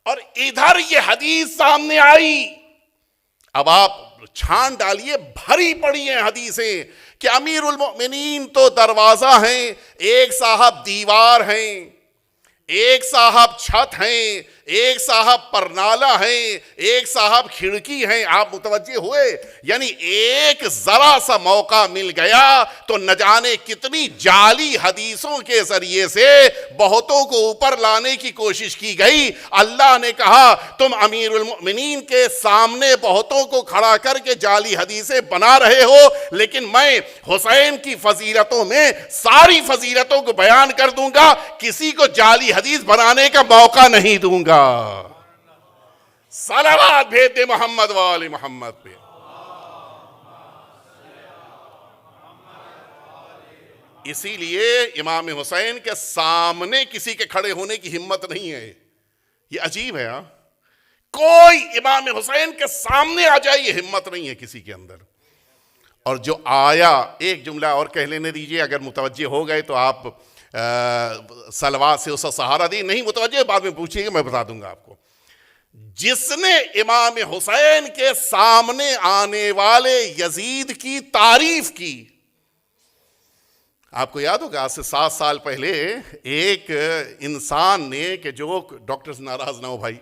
[SPEAKER 5] اور ادھر یہ حدیث سامنے آئی. اب آپ چھان ڈالیے, بھری پڑی ہیں حدیثیں کہ امیر المؤمنین تو دروازہ ہیں, ایک صاحب دیوار ہیں, ایک صاحب چھت ہیں, ایک صاحب پرنالہ ہیں, ایک صاحب کھڑکی ہیں. آپ متوجہ ہوئے؟ یعنی ایک ذرا سا موقع مل گیا تو نہ جانے کتنی جعلی حدیثوں کے ذریعے سے بہتوں کو اوپر لانے کی کوشش کی گئی. اللہ نے کہا تم امیر المؤمنین کے سامنے بہتوں کو کھڑا کر کے جعلی حدیثیں بنا رہے ہو, لیکن میں حسین کی فضیلتوں میں ساری فضیلتوں کو بیان کر دوں گا, کسی کو جعلی حدیث بنانے کا موقع نہیں دوں گا. صلوات بھیج دے محمد وآل محمد پہ. اسی لیے امام حسین کے سامنے کسی کے کھڑے ہونے کی ہمت نہیں ہے. یہ عجیب ہے. کوئی امام حسین کے سامنے آ جائے یہ ہمت نہیں ہے کسی کے اندر. اور جو آیا, ایک جملہ اور کہہ لینے دیجئے, اگر متوجہ ہو گئے تو آپ سلوات سے اس کا سہارا دی, نہیں متوجہ بعد میں پوچھیے گا, میں بتا دوں گا آپ کو. جس نے امام حسین کے سامنے آنے والے یزید کی تعریف کی, آپ کو یاد ہوگا آج سے 7 سال پہلے ایک انسان نے, کہ جو ڈاکٹرز ناراض نہ ہو بھائی,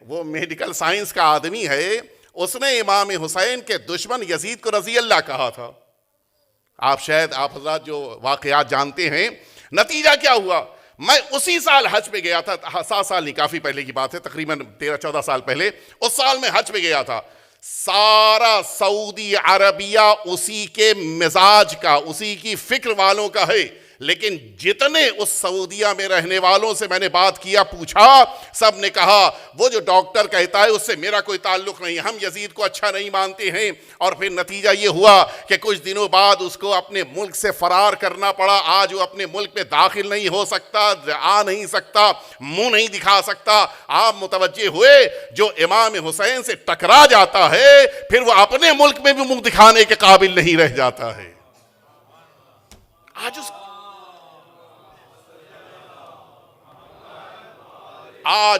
[SPEAKER 5] وہ میڈیکل سائنس کا آدمی ہے, اس نے امام حسین کے دشمن یزید کو رضی اللہ کہا تھا. آپ شاید آپ حضرات جو واقعات جانتے ہیں. نتیجہ کیا ہوا؟ میں اسی سال حج پہ گیا تھا, 7 سال نہیں, کافی پہلے کی بات ہے, تقریباً 13-14 سال پہلے. اس سال میں حج پہ گیا تھا. سارا سعودی عربیہ اسی کے مزاج کا, اسی کی فکر والوں کا ہے لیکن جتنے اس سعودیہ میں رہنے والوں سے میں نے بات کیا, پوچھا, سب نے کہا وہ جو ڈاکٹر کہتا ہے اس سے میرا کوئی تعلق نہیں, ہم یزید کو اچھا نہیں مانتے ہیں. اور پھر نتیجہ یہ ہوا کہ کچھ دنوں بعد اس کو اپنے ملک سے فرار کرنا پڑا. آج وہ اپنے ملک میں داخل نہیں ہو سکتا, آ نہیں سکتا, منہ نہیں دکھا سکتا. آپ متوجہ ہوئے, جو امام حسین سے ٹکرا جاتا ہے پھر وہ اپنے ملک میں بھی منہ دکھانے کے قابل نہیں رہ جاتا ہے. آج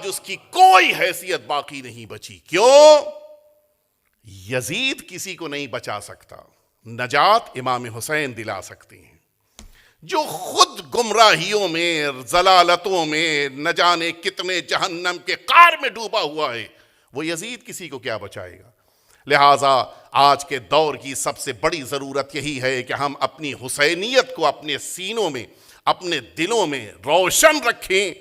[SPEAKER 5] اس کی کوئی حیثیت باقی نہیں بچی. کیوں؟ یزید کسی کو نہیں بچا سکتا, نجات امام حسین دلا سکتے ہیں. جو خود گمراہیوں میں, ضلالتوں میں, نہ جانے کتنے جہنم کے قعر میں ڈوبا ہوا ہے, وہ یزید کسی کو کیا بچائے گا؟ لہٰذا آج کے دور کی سب سے بڑی ضرورت یہی ہے کہ ہم اپنی حسینیت کو اپنے سینوں میں, اپنے دلوں میں روشن رکھیں,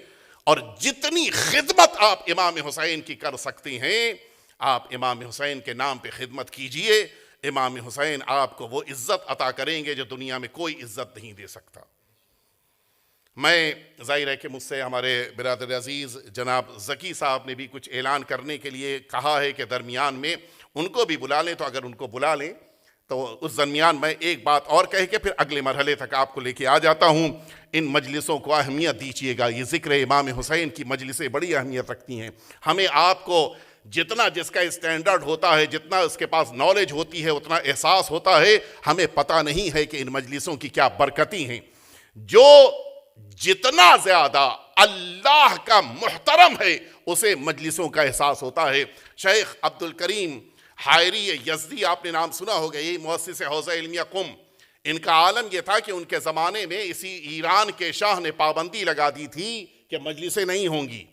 [SPEAKER 5] اور جتنی خدمت آپ امام حسین کی کر سکتے ہیں آپ امام حسین کے نام پہ خدمت کیجئے. امام حسین آپ کو وہ عزت عطا کریں گے جو دنیا میں کوئی عزت نہیں دے سکتا. میں ظاہر ہے کہ مجھ سے ہمارے برادر عزیز جناب ذکی صاحب نے بھی کچھ اعلان کرنے کے لیے کہا ہے کہ درمیان میں ان کو بھی بلا لیں, تو اگر ان کو بلا لیں تو اس درمیان میں ایک بات اور کہہ کے پھر اگلے مرحلے تک آپ کو لے کے آ جاتا ہوں. ان مجلسوں کو اہمیت دیجیے گا, یہ ذکر امام حسین کی مجلسیں بڑی اہمیت رکھتی ہیں. ہمیں آپ کو جتنا جس کا اسٹینڈرڈ ہوتا ہے, جتنا اس کے پاس نالج ہوتی ہے, اتنا احساس ہوتا ہے. ہمیں پتہ نہیں ہے کہ ان مجلسوں کی کیا برکتیں ہیں. جو جتنا زیادہ اللہ کا محترم ہے اسے مجلسوں کا احساس ہوتا ہے. شیخ عبد الکریم حائری یزدی, آپ نے نام سنا ہوگا, یہ مؤسس حوزہ علمیہ قم. ان کا عالم یہ تھا کہ ان کے زمانے میں اسی ایران کے شاہ نے پابندی لگا دی تھی کہ مجلسیں نہیں ہوں گی.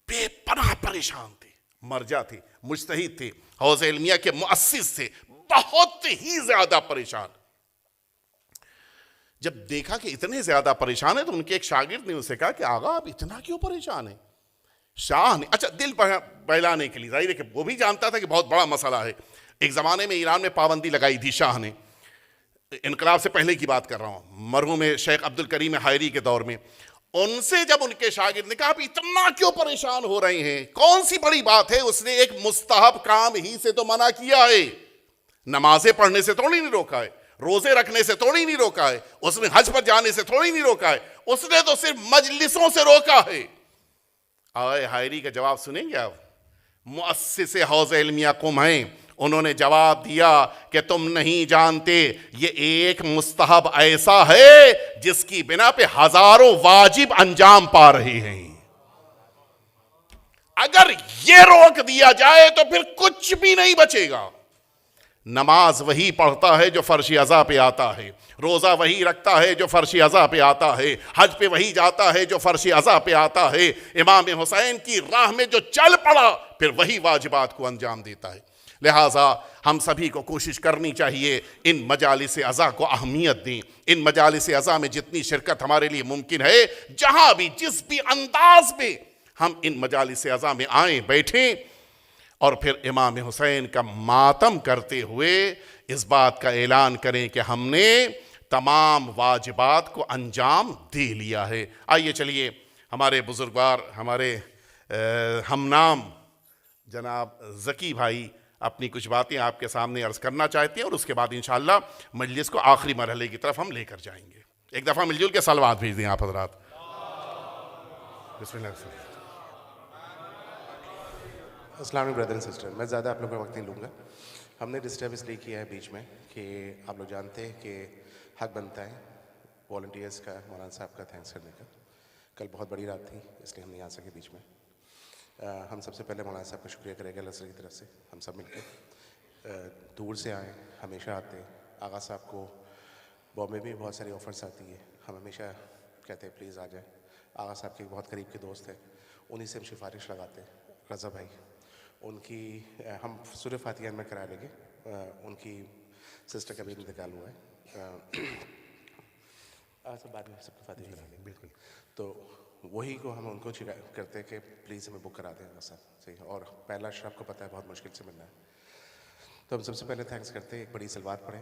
[SPEAKER 5] بے پناہ پریشان تھے, مرجع تھے, مجتہد تھے, حوزہ علمیہ کے مؤسس تھے, بہت ہی زیادہ پریشان. جب دیکھا کہ اتنے زیادہ پریشان ہیں تو ان کے ایک شاگرد نے اسے کہا کہ آغا آپ اتنا کیوں پریشان ہیں؟ شاہ نے اچھا دل بہلانے کے لیے, ظاہر ہے کہ وہ بھی جانتا تھا کہ بہت بڑا مسئلہ ہے. ایک زمانے میں ایران میں پابندی لگائی تھی شاہ نے, انقلاب سے پہلے کی بات کر رہا ہوں, مرحوم شیخ عبد الکریم حائری کے دور میں. ان سے جب ان کے شاگرد نے کہا آپ اتنا کیوں پریشان ہو رہے ہیں, کون سی بڑی بات ہے؟ اس نے ایک مستحب کام ہی سے تو منع کیا ہے, نمازیں پڑھنے سے تھوڑی نہیں روکا ہے, روزے رکھنے سے تھوڑی نہیں روکا ہے, اس نے حج پر جانے سے تھوڑی نہیں روکا ہے, اس نے تو صرف مجلسوں سے روکا ہے. آئے حائری کا جواب سنیں گے آپ؟ مؤسس حوزہ علمیہ قم ہیں, انہوں نے جواب دیا کہ تم نہیں جانتے یہ ایک مستحب ایسا ہے جس کی بنا پہ ہزاروں واجب انجام پا رہے ہیں. اگر یہ روک دیا جائے تو پھر کچھ بھی نہیں بچے گا. نماز وہی پڑھتا ہے جو فرش اضاء پہ آتا ہے, روزہ وہی رکھتا ہے جو فرش اضاء پہ آتا ہے, حج پہ وہی جاتا ہے جو فرش اضاء پہ آتا ہے. امام حسین کی راہ میں جو چل پڑا پھر وہی واجبات کو انجام دیتا ہے. لہٰذا ہم سبھی کو کوشش کرنی چاہیے ان مجالس اعزاء کو اہمیت دیں. ان مجالس اعزاء میں جتنی شرکت ہمارے لیے ممکن ہے, جہاں بھی جس بھی انداز میں ہم ان مجالس اعزاء میں آئیں, بیٹھیں, اور پھر امام حسین کا ماتم کرتے ہوئے اس بات کا اعلان کریں کہ ہم نے تمام واجبات کو انجام دے لیا ہے. آئیے چلیے ہمارے بزرگوار, ہمارے ہم نام جناب ذکی بھائی اپنی کچھ باتیں آپ کے سامنے عرض کرنا چاہتے ہیں, اور اس کے بعد انشاءاللہ مجلس کو آخری مرحلے کی طرف ہم لے کر جائیں گے. ایک دفعہ مل جل کے صلوات بھیج دیں آپ حضرات. بسم اللہ.
[SPEAKER 6] السلام علیکم بردر اینڈ سسٹر. میں زیادہ آپ لوگوں کا وقت نہیں لوں گا. ہم نے ڈسٹرب اس لیے کیا ہے بیچ میں کہ آپ لوگ جانتے ہیں کہ حق بنتا ہے والنٹیئرس کا, مولانا صاحب کا تھینکس کرنے کا. کل بہت بڑی رات تھی اس لیے ہم نہیں آ سکے بیچ میں. ہم سب سے پہلے مولانا صاحب کا شکریہ کریں گے اللہ کی طرف سے. ہم سب مل کے دور سے آئیں, ہمیشہ آتے ہیں. آغا صاحب کو بامبے میں بہت ساری آفرس آتی ہے, ہم ہمیشہ کہتے ہیں پلیز آ جائیں. آغا صاحب کے ایک بہت قریب کے دوست ہیں, انہیں سے ہم سفارش لگاتے ہیں, رضا بھائی. ان کی ہم سورہ فاتحہ میں کرا لیں گے, ان کی سسٹر کا بھی انتقال ہوا ہے. سب بعد میں سب کو فاتحہ کرا لیں گے. بالکل. تو وہی کو ہم ان کو کرتے ہیں کہ پلیز ہمیں بک کرا دیں آغا صاحب. صحیح. اور پہلا اشراف کو پتہ ہے بہت مشکل سے ملنا ہے, تو ہم سب سے پہلے تھینکس کرتے ہیں. ایک بڑی سلوات پڑھیں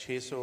[SPEAKER 6] 600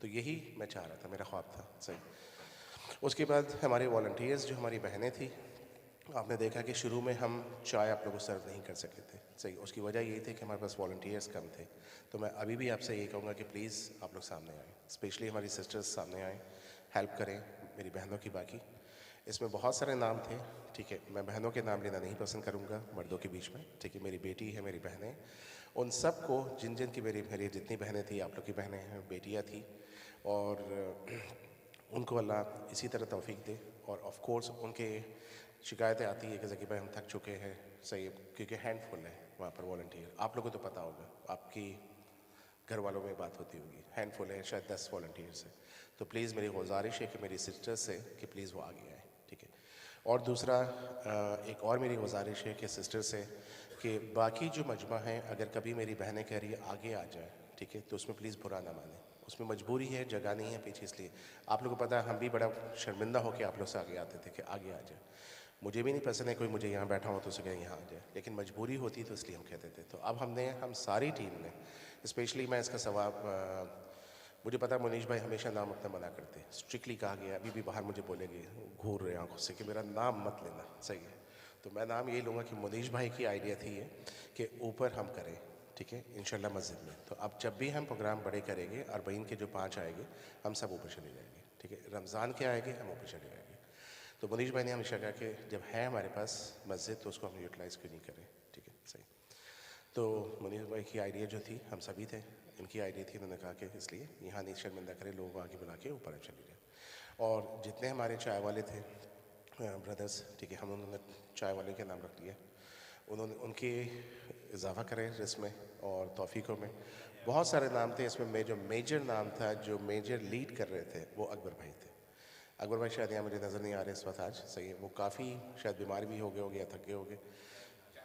[SPEAKER 6] تو یہی میں چاہ رہا تھا, میرا خواب تھا. صحیح. اس کے بعد ہمارے والنٹیئرز جو ہماری بہنیں تھیں, آپ نے دیکھا کہ شروع میں ہم چائے آپ لوگوں کو سرو نہیں کر سکے تھے. صحیح. اس کی وجہ یہی تھی کہ ہمارے پاس والنٹیئرز کم تھے. تو میں ابھی بھی آپ سے یہ کہوں گا کہ پلیز آپ لوگ سامنے آئیں, اسپیشلی ہماری سسٹرز سامنے آئیں, ہیلپ کریں میری بہنوں کی. باقی اس میں بہت سارے نام تھے, ٹھیک ہے, میں بہنوں کے نام لینا نہیں پسند کروں گا مردوں کے بیچ میں, ٹھیک ہے. میری بیٹی ہے, میری بہنیں, ان سب کو جن کی میری جتنی بہنیں تھیں, آپ لوگ کی بہنیں ہیں, بیٹیاں تھیں, اور ان کو اللہ اسی طرح توفیق دے. اور آف کورس ان کے شکایتیں آتی ہے کہ ذکی بھائی ہم تھک چکے ہیں. صحیح. کیونکہ ہینڈ فل ہے وہاں پر والنٹیئر, آپ لوگوں کو تو پتہ ہوگا, آپ کی گھر والوں میں بات ہوتی ہوگی, ہینڈ فل ہے, شاید 10 والنٹیئرس ہیں. تو پلیز میری گزارش ہے کہ میری سسٹر سے کہ پلیز وہ آگے آئیں, ٹھیک ہے. اور دوسرا ایک اور میری گزارش ہے کہ سسٹر سے کہ باقی جو مجمع ہیں, اگر کبھی میری بہنیں کہہ رہی ہے آگے آ جائیں, ٹھیک ہے, تو اس میں پلیز برا نہ مانیں. اس میں مجبوری ہے, جگہ نہیں ہے پیچھے, اس لیے آپ لوگوں کو پتہ ہے ہم بھی بڑا شرمندہ ہو کے آپ لوگ سے آگے آتے تھے کہ آگے آ جائیں. مجھے بھی نہیں پسند ہے کوئی مجھے یہاں بیٹھا ہو تو اسے کہیں یہاں آ جائے, لیکن مجبوری ہوتی تو اس لیے ہم کہتے تھے. تو اب ہم ساری ٹیم نے, اسپیشلی میں اس کا ثواب, مجھے پتا منیش بھائی ہمیشہ نام اپنا منع کرتے, اسٹرکٹلی کہا گیا, ابھی بھی باہر مجھے بولیں گے گھور رہے آنکھوں سے کہ میرا نام مت لینا. صحیح ہے. تو میں نام یہ لوں گا کہ منیش بھائی کی آئیڈیا تھی یہ کہ اوپر ہم کریں, ٹھیک ہے, انشاءاللہ مسجد میں. تو اب جب بھی ہم پروگرام بڑے کریں گے, 40 کے جو 5 آئے گے, ہم سب اوپر چلے جائیں گے, ٹھیک ہے. رمضان کے آئے گے ہم اوپر چلے جائیں گے. تو منیش بھائی نے ہمیشہ کہا کہ جب ہے ہمارے پاس مسجد تو اس کو ہم یوٹیلائز کیوں نہیں کریں, ٹھیک ہے. صحیح. تو منیش بھائی کی آئیڈیا جو تھی, ہم سبھی تھے, ان کی آئیڈیا تھی, انہوں نے کہا کہ اس لیے یہاں نہیں شرمندہ کرے, لوگوں کو آگے بلا کے اوپر ہم چلے جائیں. اور جتنے ہمارے چائے والے تھے بردرز, ٹھیک ہے, انہوں نے چائے والے کے نام رکھ دیا, انہوں نے ان کے اضافہ کرے اس میں اور توفیقوں میں. بہت سارے نام تھے اس میں جو میجر نام تھا, جو میجر لیڈ کر رہے تھے, وہ اکبر بھائی تھے. اکبر بھائی شاید یہاں مجھے نظر نہیں آ رہے اس وقت آج. صحیح ہے. وہ کافی شاید بیمار بھی ہو گئے یا تھک گئے ہو گئے.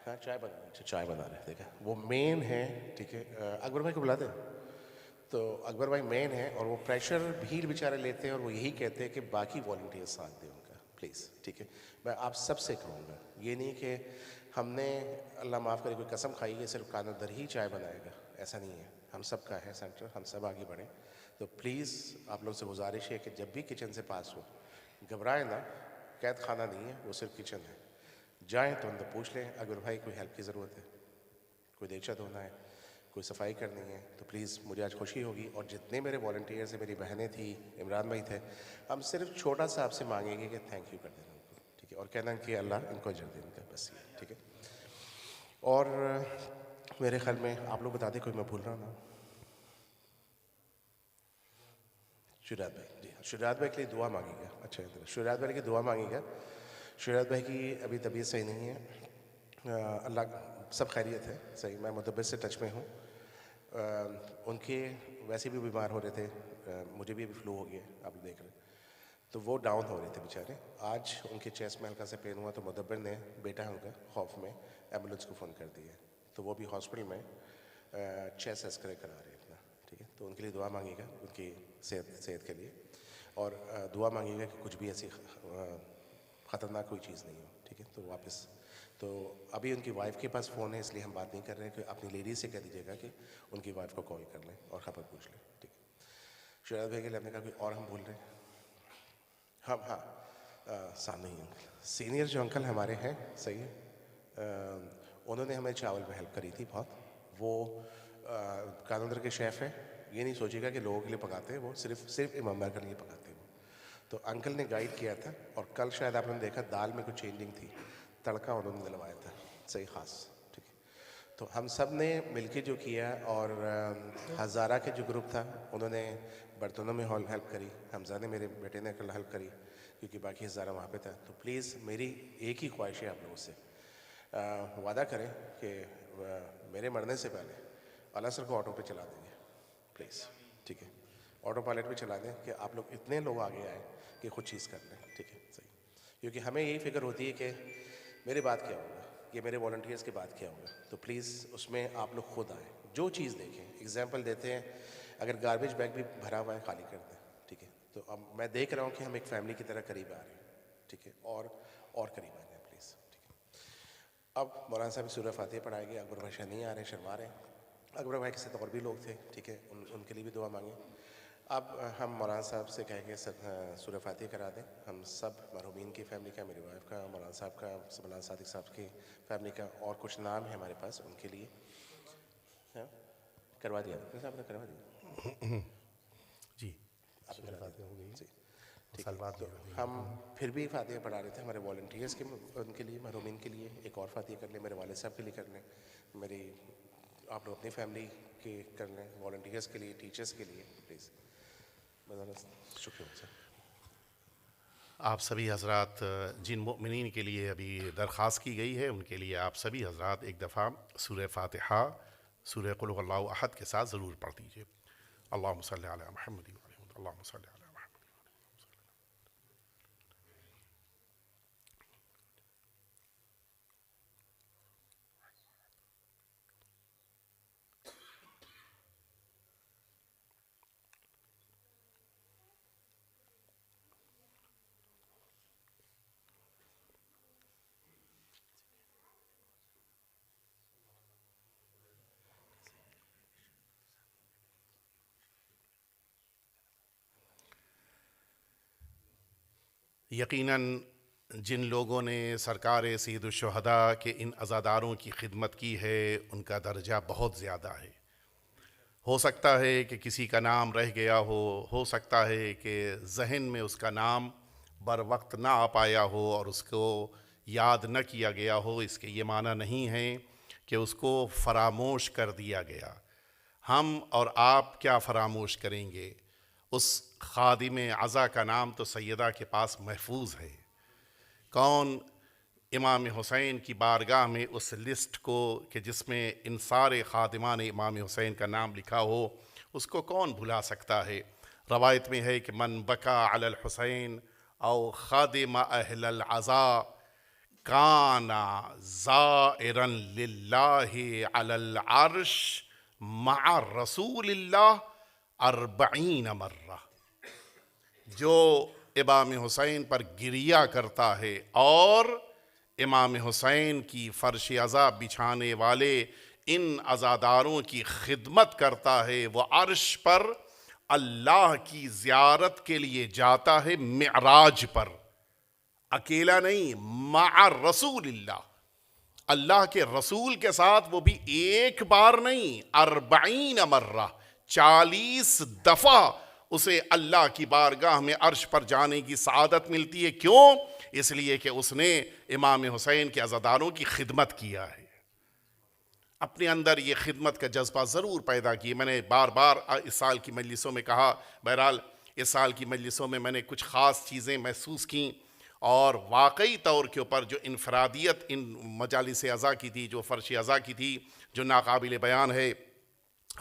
[SPEAKER 6] ہاں چائے بنا رہے, اچھا چائے بنا رہے, دیکھا, وہ مین ہے, ٹھیک ہے. اکبر بھائی کو بلا دیں. تو اکبر بھائی مین ہے, اور وہ پریشر بھی بیچارے لیتے ہیں, اور وہ یہی کہتے ہیں کہ باقی والنٹیئر ساتھ دیں ان کا پلیز, ٹھیک ہے. میں آپ سب سے کہوں گا, یہ نہیں کہ ہم نے اللہ معاف کرے کوئی قسم کھائی ہے صرف کان در ہی چائے بنائے گا, ایسا نہیں ہے. ہم سب کا ہے سینٹر, ہم سب آگے بڑھیں. تو پلیز آپ لوگ سے گزارش ہے کہ جب بھی کچن سے پاس ہو, گھبرائیں نہ, قید خانہ نہیں ہے, وہ صرف کچن ہے. جائیں تو اندر پوچھ لیں اگر بھائی کوئی ہیلپ کی ضرورت ہے, کوئی دیگچہ دھونا ہے, کوئی صفائی کرنی ہے, تو پلیز مجھے آج خوشی ہوگی. اور جتنے میرے والنٹیئرز ہیں, میری بہنیں تھیں, عمران بھائی تھے, ہم صرف چھوٹا سا آپ سے مانگیں گے کہ تھینک یو کر دینا ان کو, ٹھیک ہے, اور کہنا کہ اللہ ان کو اجر دے ان کا, بس یہ, ٹھیک ہے. اور میرے خیال میں آپ لوگ بتا دیں کوئی میں بھول رہا ہوں نا. شجاعت بھائی, جی شجاعت بھائی کے لیے دعا مانگی گا. اچھا, شجاعت بھائی کی دعا مانگی گا. شجاعت بھائی کی ابھی طبیعت صحیح نہیں ہے, اللہ سب خیریت ہے. صحیح. میں مدبر سے ٹچ میں ہوں. ان کے ویسے بھی بیمار ہو رہے تھے, مجھے بھی ابھی فلو ہو گیا, آپ دیکھ رہے ہیں, تو وہ ڈاؤن ہو رہے تھے بیچارے. آج ان کے چیسٹ میں ہلکا سا پین ہوا, تو مدبر نے, بیٹا ہے ان کا, خوف میں ایمبولینس کو فون کر دیا, تو وہ بھی ہاسپٹل میں چیسٹ ایکسرے کرا رہے ہیں اپنا, ٹھیک ہے. تو ان کے لیے دعا مانگے گا, ان کی صحت کے لیے, اور دعا مانگے گا کہ کچھ بھی ایسی خطرناک کوئی چیز نہیں ہو, ٹھیک ہے. تو واپس, تو ابھی ان کی وائف کے پاس فون ہے, اس لیے ہم بات نہیں کر رہے, کہ اپنی لیڈی سے کہہ دیجیے گا کہ ان کی وائف کو کال کر لیں اور خبر پوچھ لیں, ٹھیک ہے. شجاعت بھائی کے لیے ہم نے کہا کوئی اور ہم بھول رہے ہیں. ہاں سامنے ہی انکل, سینئر جو انکل ہمارے ہیں, صحیح ہے, انہوں نے ہمیں چاول میں ہیلپ کری تھی بہت. وہ کانندر کے شیف ہیں, یہ نہیں سوچے گا کہ لوگوں کے لیے پکاتے ہیں, وہ صرف امام بھائی کے لیے پکاتے ہیں وہ. تو انکل نے گائیڈ کیا تھا, اور کل شاید آپ نے دیکھا دال میں کچھ چینجنگ تھی, تڑکا انہوں نے دلوایا تھا, صحیح خاص, ٹھیک ہے. تو ہم سب نے مل کے جو کیا, اور ہزارہ کے جو گروپ تھا, انہوں نے برتنوں میں ہیلپ کری, حمزہ نے, میرے بیٹے نے کل ہیلپ کری, کیونکہ باقی ہزارہ وہاں پہ تھا. تو پلیز میری ایک ہی خواہش ہے آپ لوگوں سے, وعدہ کریں کہ میرے مرنے سے پہلے اللہ سر کو آٹو پہ چلا دیں گے پلیز, ٹھیک ہے. آٹو پائلٹ پہ چلا دیں کہ آپ لوگ اتنے لوگ آگے آئیں کہ خود چیز کر لیں, ٹھیک ہے. صحیح. کیونکہ ہمیں یہی فکر ہوتی ہے کہ میرے بعد کیا ہوگا, یہ میرے والنٹیئرس کے بعد کیا ہوگا. تو پلیز اس میں آپ لوگ خود آئیں, جو چیز دیکھیں. ایگزامپل دیتے ہیں, اگر گاربیج بیگ بھی بھرا ہوا ہے, خالی کر دیں, ٹھیک ہے. تو اب میں دیکھ رہا ہوں کہ ہم ایک فیملی کی طرح قریب آ رہے ہیں, ٹھیک ہے, اور قریب آ جائیں پلیز, ٹھیک ہے. اب مولانا صاحب سورہ فاتحہ پڑھائے گے. اکبر بھائی نہیں آ رہے, شرما رہے ہیں. اکبر بھائی کے ساتھ اور بھی لوگ تھے, ٹھیک ہے, ان کے لیے بھی دعا مانگیں. اب ہم مولانا صاحب سے کہیں گے سورہ فاتحہ کرا دیں. ہم سب مرحومین کی فیملی کا, میری وائف کا, مولانا صاحب کا, مولانا صادق صاحب کی فیملی کا, اور کچھ نام ہے ہمارے پاس ان کے لیے. کروا دیا صاحب نے, کروا دیا
[SPEAKER 5] جی
[SPEAKER 6] آپ نے کروا دیا. جی ٹھیک ہے. تو ہم پھر بھی فاتحہ پڑھا رہے تھے ہمارے والنٹیئرس کے, ان کے لیے, مرحومین کے لیے. ایک اور فاتحہ کر لیں, میرے والد صاحب کے لیے کر لیں, میری آپ لوگ اپنی فیملی کے کر لیں, والنٹیئرس کے لیے, ٹیچرس کے لیے, پلیز. شکریہ سر.
[SPEAKER 5] آپ سبھی حضرات جن مؤمنین کے لیے ابھی درخواست کی گئی ہے ان کے لیے آپ سبھی حضرات ایک دفعہ سورہ فاتحہ, سورہ قل هو اللہ احد کے ساتھ ضرور پڑھ دیجیے. اللہم صلی علی محمد اللہم صلی علی محمد. یقیناً جن لوگوں نے سرکار سید الشہداء کے ان عزاداروں کی خدمت کی ہے ان کا درجہ بہت زیادہ ہے. ہو سکتا ہے کہ کسی کا نام رہ گیا ہو سکتا ہے کہ ذہن میں اس کا نام بر وقت نہ آ پایا ہو اور اس کو یاد نہ کیا گیا ہو. اس کے یہ معنی نہیں ہے کہ اس کو فراموش کر دیا گیا. ہم اور آپ کیا فراموش کریں گے؟ اس خادم عزا کا نام تو سیدہ کے پاس محفوظ ہے. کون امام حسین کی بارگاہ میں اس لسٹ کو کہ جس میں ان سارے خادمان امام حسین کا نام لکھا ہو, اس کو کون بھلا سکتا ہے؟ روایت میں ہے کہ من بکا علی الحسین او خادم اہل العزا کانا زائرا للہ علی العرش مع رسول اللہ 40 مرہ. جو امام حسین پر گریہ کرتا ہے اور امام حسین کی فرش عزا بچھانے والے ان عزاداروں کی خدمت کرتا ہے, وہ عرش پر اللہ کی زیارت کے لیے جاتا ہے معراج پر. اکیلا نہیں, مع رسول اللہ, اللہ کے رسول کے ساتھ, وہ بھی ایک بار نہیں, 40 مرہ, 40 دفعہ اسے اللہ کی بارگاہ میں عرش پر جانے کی سعادت ملتی ہے. کیوں؟ اس لیے کہ اس نے امام حسین کے عزاداروں کی خدمت کیا ہے. اپنے اندر یہ خدمت کا جذبہ ضرور پیدا کیے. میں نے بار بار اس سال کی مجلسوں میں کہا, بہرحال اس سال کی مجلسوں میں میں نے کچھ خاص چیزیں محسوس کیں, اور واقعی طور کے اوپر جو انفرادیت ان مجالس عزا کی تھی, جو فرش عزا کی تھی, جو ناقابل بیان ہے.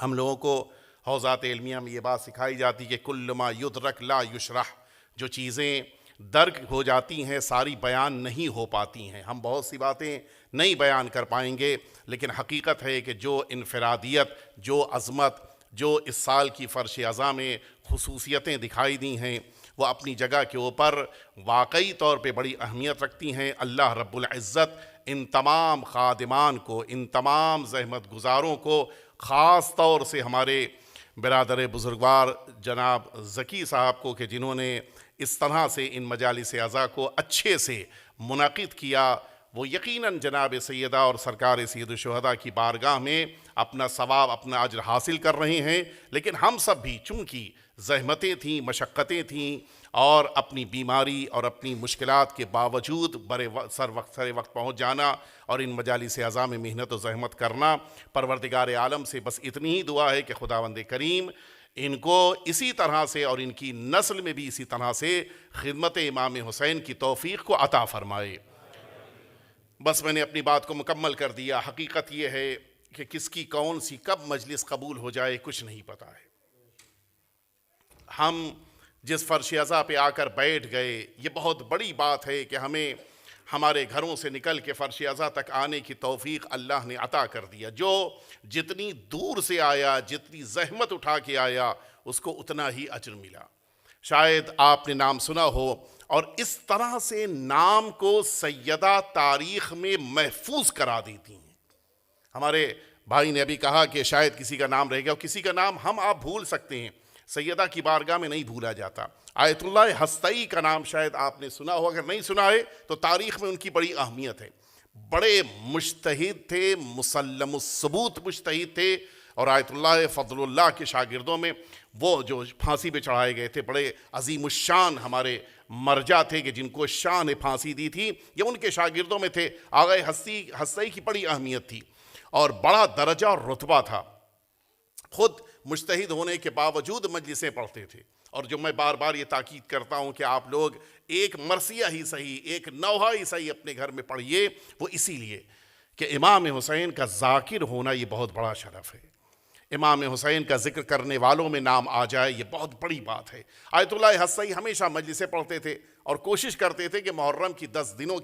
[SPEAKER 5] ہم لوگوں کو حوزات علمیہ میں یہ بات سکھائی جاتی کہ کل ما یدرک لا یشرح, جو چیزیں درک ہو جاتی ہیں ساری بیان نہیں ہو پاتی ہیں. ہم بہت سی باتیں نہیں بیان کر پائیں گے, لیکن حقیقت ہے کہ جو انفرادیت, جو عظمت, جو اس سال کی فرش عزا میں خصوصیتیں دکھائی دی ہیں, وہ اپنی جگہ کے اوپر واقعی طور پہ بڑی اہمیت رکھتی ہیں. اللہ رب العزت ان تمام خادمان کو, ان تمام زحمت گزاروں کو, خاص طور سے ہمارے برادر بزرگوار جناب ذکی صاحب کو, کہ جنہوں نے اس طرح سے ان مجالس عزا کو اچھے سے منعقد کیا, وہ یقیناً جناب سیدہ اور سرکار سید الشہداء کی بارگاہ میں اپنا ثواب, اپنا اجر حاصل کر رہے ہیں. لیکن ہم سب بھی چونکہ زحمتیں تھیں, مشقتیں تھیں, اور اپنی بیماری اور اپنی مشکلات کے باوجود سر وقت پہنچ جانا اور ان مجالس عزا میں محنت و زحمت کرنا, پروردگار عالم سے بس اتنی ہی دعا ہے کہ خداوند کریم ان کو اسی طرح سے اور ان کی نسل میں بھی اسی طرح سے خدمت امام حسین کی توفیق کو عطا فرمائے. بس میں نے اپنی بات کو مکمل کر دیا. حقیقت یہ ہے کہ کس کی کون سی کب مجلس قبول ہو جائے کچھ نہیں پتہ ہے. ہم جس فرش عزا پہ آ کر بیٹھ گئے, یہ بہت بڑی بات ہے کہ ہمیں ہمارے گھروں سے نکل کے فرش عزا تک آنے کی توفیق اللہ نے عطا کر دیا. جو جتنی دور سے آیا, جتنی زحمت اٹھا کے آیا, اس کو اتنا ہی اجر ملا. شاید آپ نے نام سنا ہو, اور اس طرح سے نام کو سیدہ تاریخ میں محفوظ کرا دیتی ہیں. ہمارے بھائی نے ابھی کہا کہ شاید کسی کا نام رہ گیا, اور کسی کا نام ہم آپ بھول سکتے ہیں, سیدہ کی بارگاہ میں نہیں بھولا جاتا۔ آیت اللہ ہستئی کا نام شاید آپ نے سنا ہو، اگر نہیں سنا ہے تو تاریخ میں ان کی بڑی اہمیت ہے۔ بڑے مجتہد تھے، مسلم الثبوت مجتہد تھے، اور آیت اللہ فضل اللہ کے شاگردوں میں وہ جو پھانسی پہ چڑھائے گئے تھے بڑے عظیم الشان ہمارے مرجع تھے کہ جن کو شاہ نے پھانسی دی تھی، یہ ان کے شاگردوں میں تھے۔ آغا ہستی کی بڑی اہمیت تھی اور بڑا درجہ اور رتبہ تھا۔ خود مجتہد ہونے کے باوجود مجلسیں پڑھتے تھے، اور جو میں بار بار یہ تاکید کرتا ہوں کہ آپ لوگ ایک مرثیہ ہی صحیح، ایک نوحہ ہی صحیح اپنے گھر میں پڑھیے، وہ اسی لیے کہ امام حسین کا ذاکر ہونا یہ بہت بڑا شرف ہے۔ امام حسین کا ذکر کرنے والوں میں نام آ جائے یہ بہت بڑی بات ہے۔ آیت اللہ ہستئی ہمیشہ مجلسیں پڑھتے تھے اور کوشش کرتے تھے کہ محرم کی 10 دنوں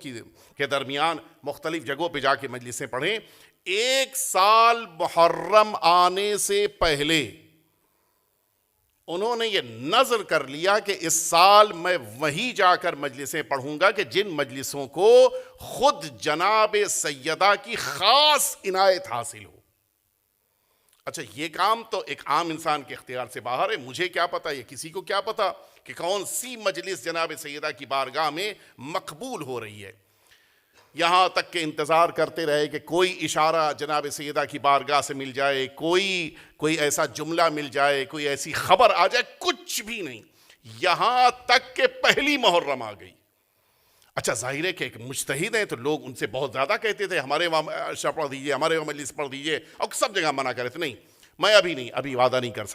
[SPEAKER 5] کے درمیان مختلف جگہوں پہ جا کے مجلسیں پڑھیں۔ ایک سال محرم آنے سے پہلے انہوں نے یہ نظر کر لیا کہ اس سال میں وہیں جا کر مجلسیں پڑھوں گا کہ جن مجلسوں کو خود جناب سیدہ کی خاص عنایت حاصل ہو۔ اچھا، یہ کام تو ایک عام انسان کے اختیار سے باہر ہے۔ مجھے کیا پتا، یہ کسی کو کیا پتا کہ کون سی مجلس جناب سیدہ کی بارگاہ میں مقبول ہو رہی ہے۔ یہاں تک کہ انتظار کرتے رہے کہ کوئی اشارہ جناب سیدہ کی بارگاہ سے مل جائے، کوئی ایسا جملہ مل جائے، کوئی ایسی خبر آ جائے، کچھ بھی نہیں، یہاں تک کہ پہلی محرم آ گئی۔ اچھا، ظاہر ہے کہ ایک مجتہد ہیں تو لوگ ان سے بہت زیادہ کہتے تھے ہمارے وہاں عشاء پڑھ دیجئے، ہمارے وہاں مجلس پڑھ دیجئے، اور سب جگہ منع کرے تھے، نہیں میں ابھی وعدہ نہیں کر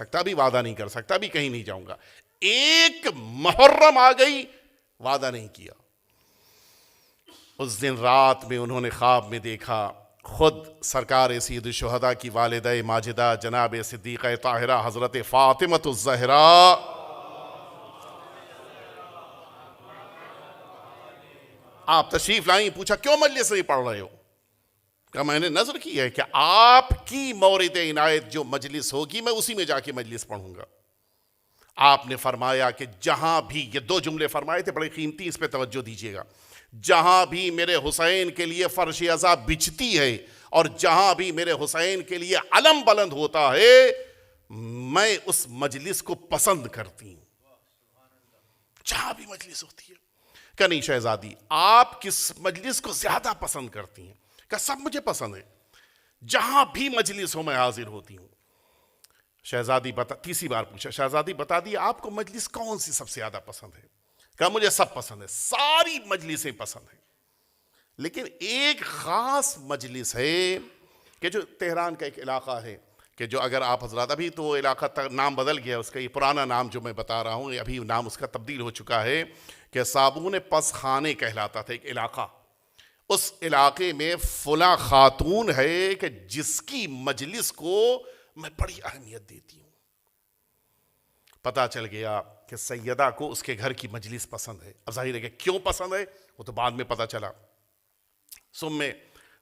[SPEAKER 5] سکتا، ابھی کہیں نہیں جاؤں گا۔ ایک محرم آ گئی، وعدہ نہیں کیا۔ اس دن رات میں انہوں نے خواب میں دیکھا خود سرکار سید الشہداء کی والدہ ماجدہ جناب صدیقہ طاہرہ حضرت فاطمۃ الزہراء آپ تشریف لائیں۔ پوچھا کیوں مجلس نہیں پڑھ رہے ہو؟ کہ میں نے نظر کی ہے کہ آپ کی مورد عنایت جو مجلس ہوگی میں اسی میں جا کے مجلس پڑھوں گا۔ آپ نے فرمایا کہ جہاں بھی، یہ 2 جملے فرمائے تھے بڑے قیمتی، اس پہ توجہ دیجیے گا، جہاں بھی میرے حسین کے لیے فرش عزا بچھتی ہے اور جہاں بھی میرے حسین کے لیے علم بلند ہوتا ہے، میں اس مجلس کو پسند کرتی ہوں۔ جہاں بھی مجلس ہوتی ہے۔ کہ نہیں شہزادی، آپ کس مجلس کو زیادہ پسند کرتی ہیں؟ کہ سب مجھے پسند ہے، جہاں بھی مجلس ہو میں حاضر ہوتی ہوں۔ شہزادی تیسری بار پوچھا، شہزادی بتا دی آپ کو مجلس کون سی سب سے زیادہ پسند ہے؟ کہا مجھے سب پسند ہے، ساری مجلسیں پسند ہیں، لیکن ایک خاص مجلس ہے کہ جو تہران کا ایک علاقہ ہے کہ جو اگر آپ حضرات، ابھی تو وہ علاقہ نام بدل گیا اس کا، یہ پرانا نام جو میں بتا رہا ہوں ابھی نام اس کا تبدیل ہو چکا ہے، کہ صابون پس خانے کہلاتا تھا ایک علاقہ۔ اس علاقے میں فلاں خاتون ہے کہ جس کی مجلس کو میں بڑی اہمیت دیتی ہوں۔ پتہ چل گیا کہ سیدہ کو اس کے گھر کی مجلس پسند ہے۔ اب ظاہر ہے کہ کیوں پسند ہے وہ تو بعد میں پتہ چلا۔ سم میں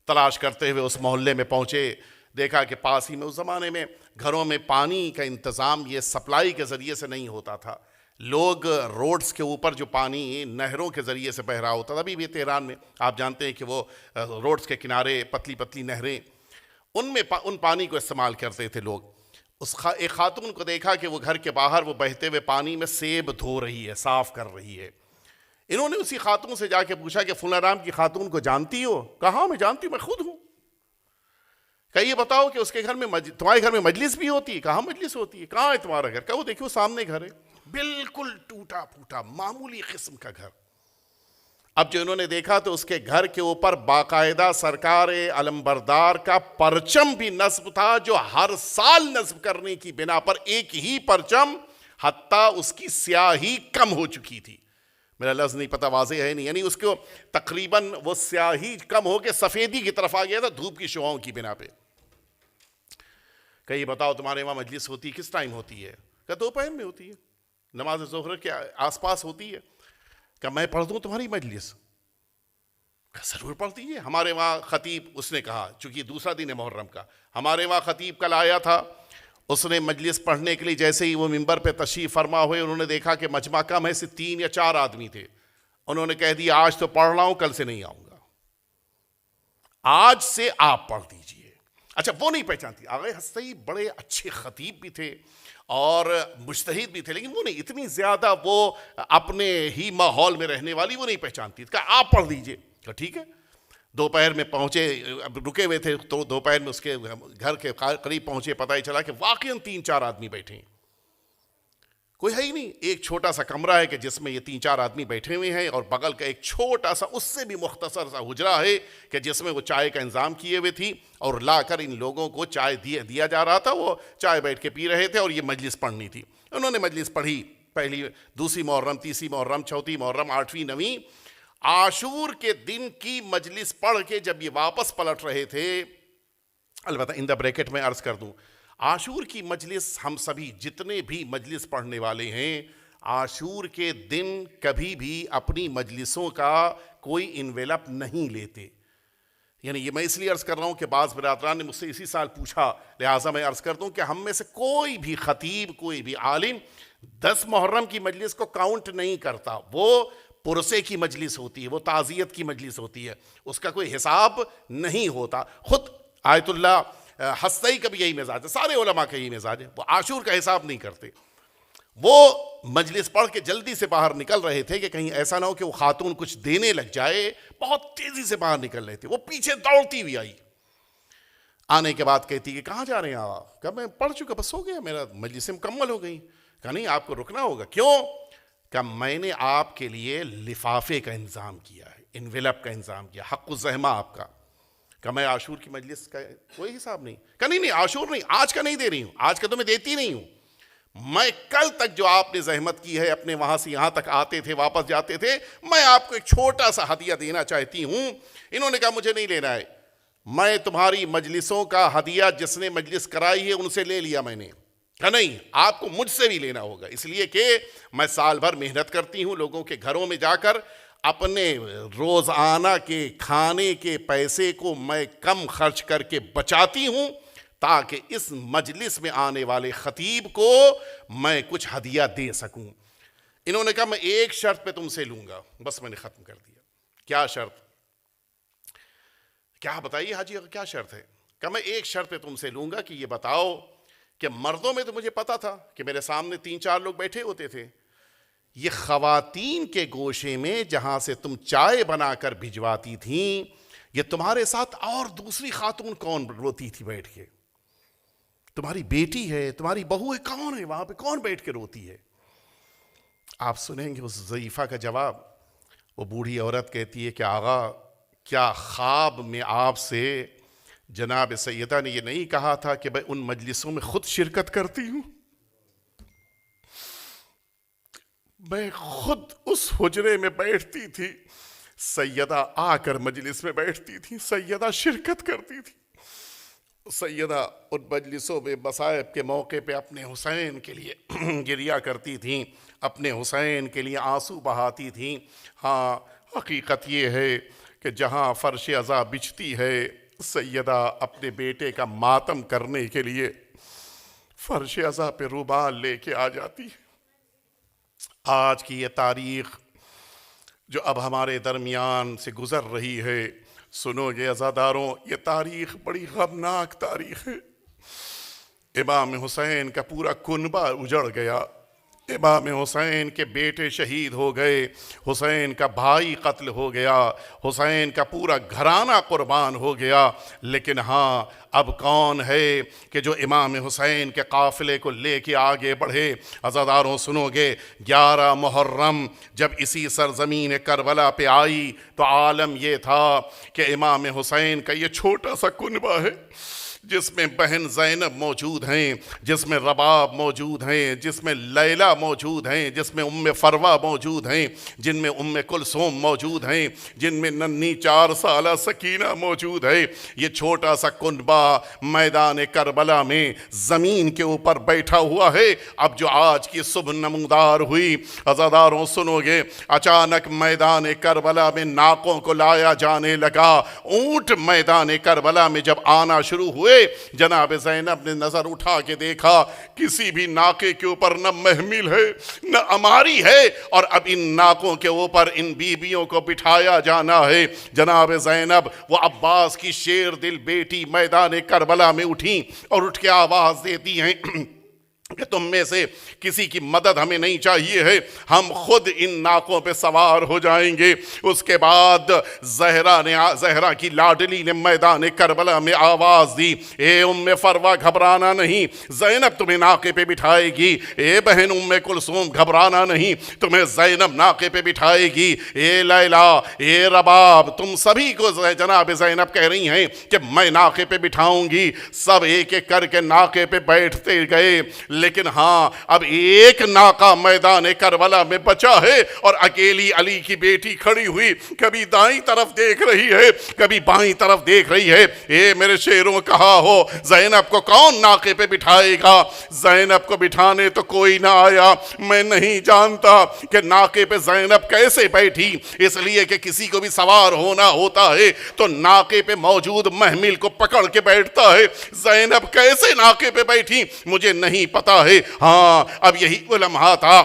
[SPEAKER 5] تلاش کرتے ہوئے اس محلے میں پہنچے، دیکھا کہ پاس ہی میں اس زمانے میں گھروں میں پانی کا انتظام یہ سپلائی کے ذریعے سے نہیں ہوتا تھا، لوگ روڈز کے اوپر جو پانی نہروں کے ذریعے سے بہ رہا ہوتا تھا، ابھی بھی تہران میں آپ جانتے ہیں کہ وہ روڈز کے کنارے پتلی پتلی نہریں، ان پانی کو استعمال کرتے تھے لوگ۔ ایک خاتون کو دیکھا کہ وہ گھر کے باہر وہ بہتے ہوئے پانی میں سیب دھو رہی ہے، صاف کر رہی ہے۔ انہوں نے اسی خاتون سے جا کے پوچھا کہ فلاں نام کی خاتون کو جانتی ہو؟ کہا ہاں میں جانتی ہوں، میں خود ہوں۔ کہ یہ بتاؤ کہ اس کے گھر میں تمہارے گھر میں مجلس بھی ہوتی ہے؟ کہاں مجلس ہوتی ہے؟ کہاں ہے تمہارا گھر؟ کہ وہ دیکھو سامنے گھر ہے، بالکل ٹوٹا پھوٹا معمولی قسم کا گھر۔ اب جو انہوں نے دیکھا تو اس کے گھر کے اوپر باقاعدہ سرکار علمبردار کا پرچم بھی نصب تھا، جو ہر سال نصب کرنے کی بنا پر ایک ہی پرچم، حتیٰ اس کی سیاہی کم ہو چکی تھی۔ میرا لفظ نہیں پتہ واضح ہے نہیں، یعنی اس کو تقریباً وہ سیاہی کم ہو کے سفیدی کی طرف آ گیا تھا دھوپ کی شعاؤں کی بنا پہ۔ کہ یہ بتاؤ تمہارے وہاں مجلس ہوتی ہے؟ کس ٹائم ہوتی ہے؟ کہ دوپہر میں ہوتی ہے، نماز ظہر کے آس پاس ہوتی ہے۔ کہ میں پڑھ دوں تمہاری مجلس؟ کہ ضرور پڑھ دیجیے۔ ہمارے وہاں خطیب، اس نے کہا چونکہ دوسرا دن ہے محرم کا، ہمارے وہاں خطیب کل آیا تھا، اس نے مجلس پڑھنے کے لیے جیسے ہی وہ ممبر پہ تشریف فرما ہوئے، انہوں نے دیکھا کہ مجمع کم ہے، صرف 3 یا 4 آدمی تھے، انہوں نے کہہ دیا آج تو پڑھ رہا ہوں، کل سے نہیں آؤں گا، آج سے آپ پڑھ دیجئے۔ اچھا وہ نہیں پہچانتی. آغا ہستی بڑے اچھے خطیب بھی تھے اور مجتہد بھی تھے, لیکن وہ نہیں اتنی زیادہ وہ اپنے ہی ماحول میں رہنے والی وہ نہیں پہچانتی. کہا آپ پڑھ لیجئے. کہا ٹھیک ہے. دوپہر میں پہنچے, رکے ہوئے تھے تو دوپہر میں اس کے گھر کے قریب پہنچے, پتہ ہی چلا کہ واقعاً 3-4 آدمی بیٹھے ہیں, کوئی ہے ہی نہیں. ایک چھوٹا سا کمرہ ہے کہ جس میں یہ 3-4 آدمی بیٹھے ہوئے ہیں, اور بغل کا ایک چھوٹا سا اس سے بھی مختصر سا حجرہ ہے کہ جس میں وہ چائے کا انتظام کیے ہوئے تھی, اور لا کر ان لوگوں کو چائے دیا جا رہا تھا. وہ چائے بیٹھ کے پی رہے تھے اور یہ مجلس پڑھنی تھی. انہوں نے مجلس پڑھی, پہلی دوسری محرم, تیسری محرم, چوتھی محرم, 8ویں 9ویں. عاشور کے دن کی مجلس پڑھ کے جب یہ واپس پلٹ رہے تھے, البتہ ان دا بریکٹ میں عرض کر دوں, عاشور کی مجلس ہم سبھی جتنے بھی مجلس پڑھنے والے ہیں, عاشور کے دن کبھی بھی اپنی مجلسوں کا کوئی انویلپ نہیں لیتے. یعنی یہ میں اس لیے عرض کر رہا ہوں کہ بعض برادران نے مجھ سے اسی سال پوچھا, لہٰذا میں عرض کر دوں کہ ہم میں سے کوئی بھی خطیب, کوئی بھی عالم 10 محرم کی مجلس کو کاؤنٹ نہیں کرتا. وہ پرسے کی مجلس ہوتی ہے, وہ تعزیت کی مجلس ہوتی ہے, اس کا کوئی حساب نہیں ہوتا. خود آیت اللہ ہستی کا بھی یہی مزاج ہے, سارے علماء کا یہی مزاج ہے, وہ عاشور کا حساب نہیں کرتے. وہ مجلس پڑھ کے جلدی سے باہر نکل رہے تھے کہ کہیں ایسا نہ ہو کہ وہ خاتون کچھ دینے لگ جائے, بہت تیزی سے باہر نکل رہے تھے. وہ پیچھے دوڑتی ہوئی آئی, آنے کے بعد کہتی کہ کہاں جا رہے ہیں آپ؟ کہا میں پڑھ چکا, بس ہو گیا, میرا مجلس مکمل ہو گئی. کہا نہیں, آپ کو رکنا ہوگا. کیوں؟ کہ میں نے آپ کے لیے لفافے کا انتظام کیا ہے, انویلپ کا انتظام کیا, حق الزحمہ آپ کا. کہ میں عاشور کی مجلس کا کوئی حساب نہیں. کہ نہیں عاشور نہیں, آج کا نہیں دے رہی ہوں, آج کا تو میں دیتی نہیں ہوں. میں کل تک جو آپ نے زحمت کی ہے, اپنے وہاں سے یہاں تک آتے تھے, واپس جاتے تھے, میں آپ کو ایک چھوٹا سا ہدیہ دینا چاہتی ہوں. انہوں نے کہا مجھے نہیں لینا ہے, میں تمہاری مجلسوں کا ہدیہ جس نے مجلس کرائی ہے ان سے لے لیا میں نے. کہا نہیں, آپ کو مجھ سے بھی لینا ہوگا, اس لیے کہ میں سال بھر محنت کرتی ہوں لوگوں کے گھروں میں جا کر, اپنے روزانہ کے کھانے کے پیسے کو میں کم خرچ کر کے بچاتی ہوں تاکہ اس مجلس میں آنے والے خطیب کو میں کچھ ہدیہ دے سکوں. انہوں نے کہا میں ایک شرط پہ تم سے لوں گا. بس میں نے ختم کر دیا. کیا شرط؟ کیا بتائیے حاجی کیا شرط ہے؟ کہ میں ایک شرط پہ تم سے لوں گا کہ یہ بتاؤ کہ مردوں میں تو مجھے پتا تھا کہ میرے سامنے 3-4 لوگ بیٹھے ہوتے تھے, یہ خواتین کے گوشے میں جہاں سے تم چائے بنا کر بھجواتی تھیں, یہ تمہارے ساتھ اور دوسری خاتون کون روتی تھی بیٹھ کے؟ تمہاری بیٹی ہے, تمہاری بہو ہے, کون ہے وہاں پہ, کون بیٹھ کے روتی ہے؟ آپ سنیں گے اس ضعیفہ کا جواب. وہ بوڑھی عورت کہتی ہے کہ آغا کیا خواب میں آپ سے جناب سیدہ نے یہ نہیں کہا تھا کہ میں ان مجلسوں میں خود شرکت کرتی ہوں؟ میں خود اس حجرے میں بیٹھتی تھی, سیدہ آ کر مجلس میں بیٹھتی تھی, سیدہ شرکت کرتی تھی. سیدہ ان مجلسوں میں مصائب کے موقع پہ اپنے حسین کے لیے گریا کرتی تھیں, اپنے حسین کے لیے آنسو بہاتی تھیں. ہاں حقیقت یہ ہے کہ جہاں فرش عزا بچھتی ہے, سیدہ اپنے بیٹے کا ماتم کرنے کے لیے فرش عزا پہ رومال لے کے آ جاتی ہے. آج کی یہ تاریخ جو اب ہمارے درمیان سے گزر رہی ہے, سنو گے عزاداروں, یہ تاریخ بڑی غمناک تاریخ ہے. امام حسین کا پورا کنبہ اجڑ گیا, امام حسین کے بیٹے شہید ہو گئے, حسین کا بھائی قتل ہو گیا, حسین کا پورا گھرانہ قربان ہو گیا. لیکن ہاں اب کون ہے کہ جو امام حسین کے قافلے کو لے کے آگے بڑھے؟ عزاداروں سنو گے, 11 محرم جب اسی سرزمین کربلا پہ آئی تو عالم یہ تھا کہ امام حسین کا یہ چھوٹا سا کنبہ ہے جس میں بہن زینب موجود ہیں, جس میں رباب موجود ہیں, جس میں لیلہ موجود ہیں, جس میں ام فروا موجود ہیں, جن میں ام کلثوم موجود ہیں, جن میں ننھی 4 سالہ سکینہ موجود ہے. یہ چھوٹا سا کنبہ میدان کربلا میں زمین کے اوپر بیٹھا ہوا ہے. اب جو آج کی صبح نمودار ہوئی, عزاداروں سنو گے, اچانک میدان کربلا میں ناقوں کو لایا جانے لگا. اونٹ میدان کربلا میں جب آنا شروع ہوئے دے۔ جناب زینب نے نظر اٹھا کے دیکھا، کسی بھی ناکے کے اوپر نہ محمل ہے نہ اماری ہے، اور اب ان ناکوں کے اوپر ان بیبیوں کو بٹھایا جانا ہے۔ جناب زینب وہ عباس کی شیر دل بیٹی میدان کربلا میں اٹھیں اور اٹھ کے آواز دیتی ہیں کہ تم میں سے کسی کی مدد ہمیں نہیں چاہیے ہے، ہم خود ان ناکوں پہ سوار ہو جائیں گے۔ اس کے بعد زہرا کی لاڈلی نے میدان کربلا میں آواز دی، اے ام فروا گھبرانا نہیں، زینب تمہیں ناکے پہ بٹھائے گی۔ اے بہن ام کلثوم گھبرانا نہیں، تمہیں زینب ناکے پہ بٹھائے گی۔ اے لیلا، اے رباب، تم سبھی کو جناب زینب کہہ رہی ہیں کہ میں ناکے پہ بٹھاؤں گی۔ سب ایک ایک کر کے ناکے پہ بیٹھتے گئے، لیکن ہاں اب ایک ناکہ میدان کربلا میں بچا ہے، اور اکیلی علی کی بیٹی کھڑی ہوئی کبھی دائیں طرف دیکھ رہی ہے کبھی بائیں طرف دیکھ رہی ہے۔ اے میرے شیروں کہا ہو زینب کو کون ناکے پہ بٹھائے گا؟ زینب کو بٹھانے تو کوئی نہ آیا۔ میں نہیں جانتا کہ ناکے پہ زینب کیسے بیٹھی، اس لیے کہ کسی کو بھی سوار ہونا ہوتا ہے تو ناکے پہ موجود محمل کو پکڑ کے بیٹھتا ہے۔ زینب کیسے ناکے پہ بیٹھی مجھے نہیں پتا ہے۔ ہاں اب یہی وہ لمحہ تھا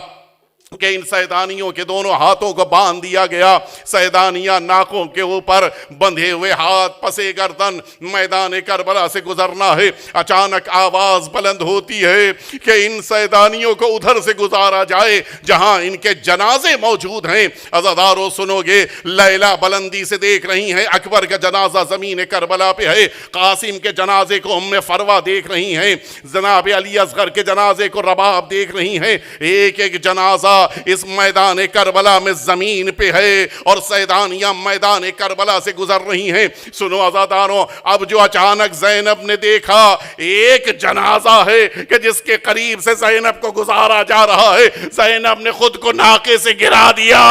[SPEAKER 5] کہ ان سیدانیوں کے دونوں ہاتھوں کو باندھ دیا گیا۔ سیدانیاں ناکوں کے اوپر بندھے ہوئے ہاتھ پسے گردن میدان کربلا سے گزرنا ہے۔ اچانک آواز بلند ہوتی ہے کہ ان سیدانیوں کو ادھر سے گزارا جائے جہاں ان کے جنازے موجود ہیں۔ عزادارو سنو گے، لیلا بلندی سے دیکھ رہی ہیں اکبر کا جنازہ زمین کربلا پہ ہے، قاسم کے جنازے کو ام فروا دیکھ رہی ہیں، جناب علی اصغر کے جنازے کو رباب دیکھ رہی ہیں۔ ایک ایک جنازہ اس میدان کربلا میں زمین پہ ہے اور سیدانیاں میدان کربلا سے گزر رہی ہیں۔ سنو عزاداروں، اب جو اچانک زینب نے دیکھا ایک جنازہ ہے کہ جس کے قریب سے زینب کو گزارا جا رہا ہے، زینب نے خود کو ناکے سے گرا دیا۔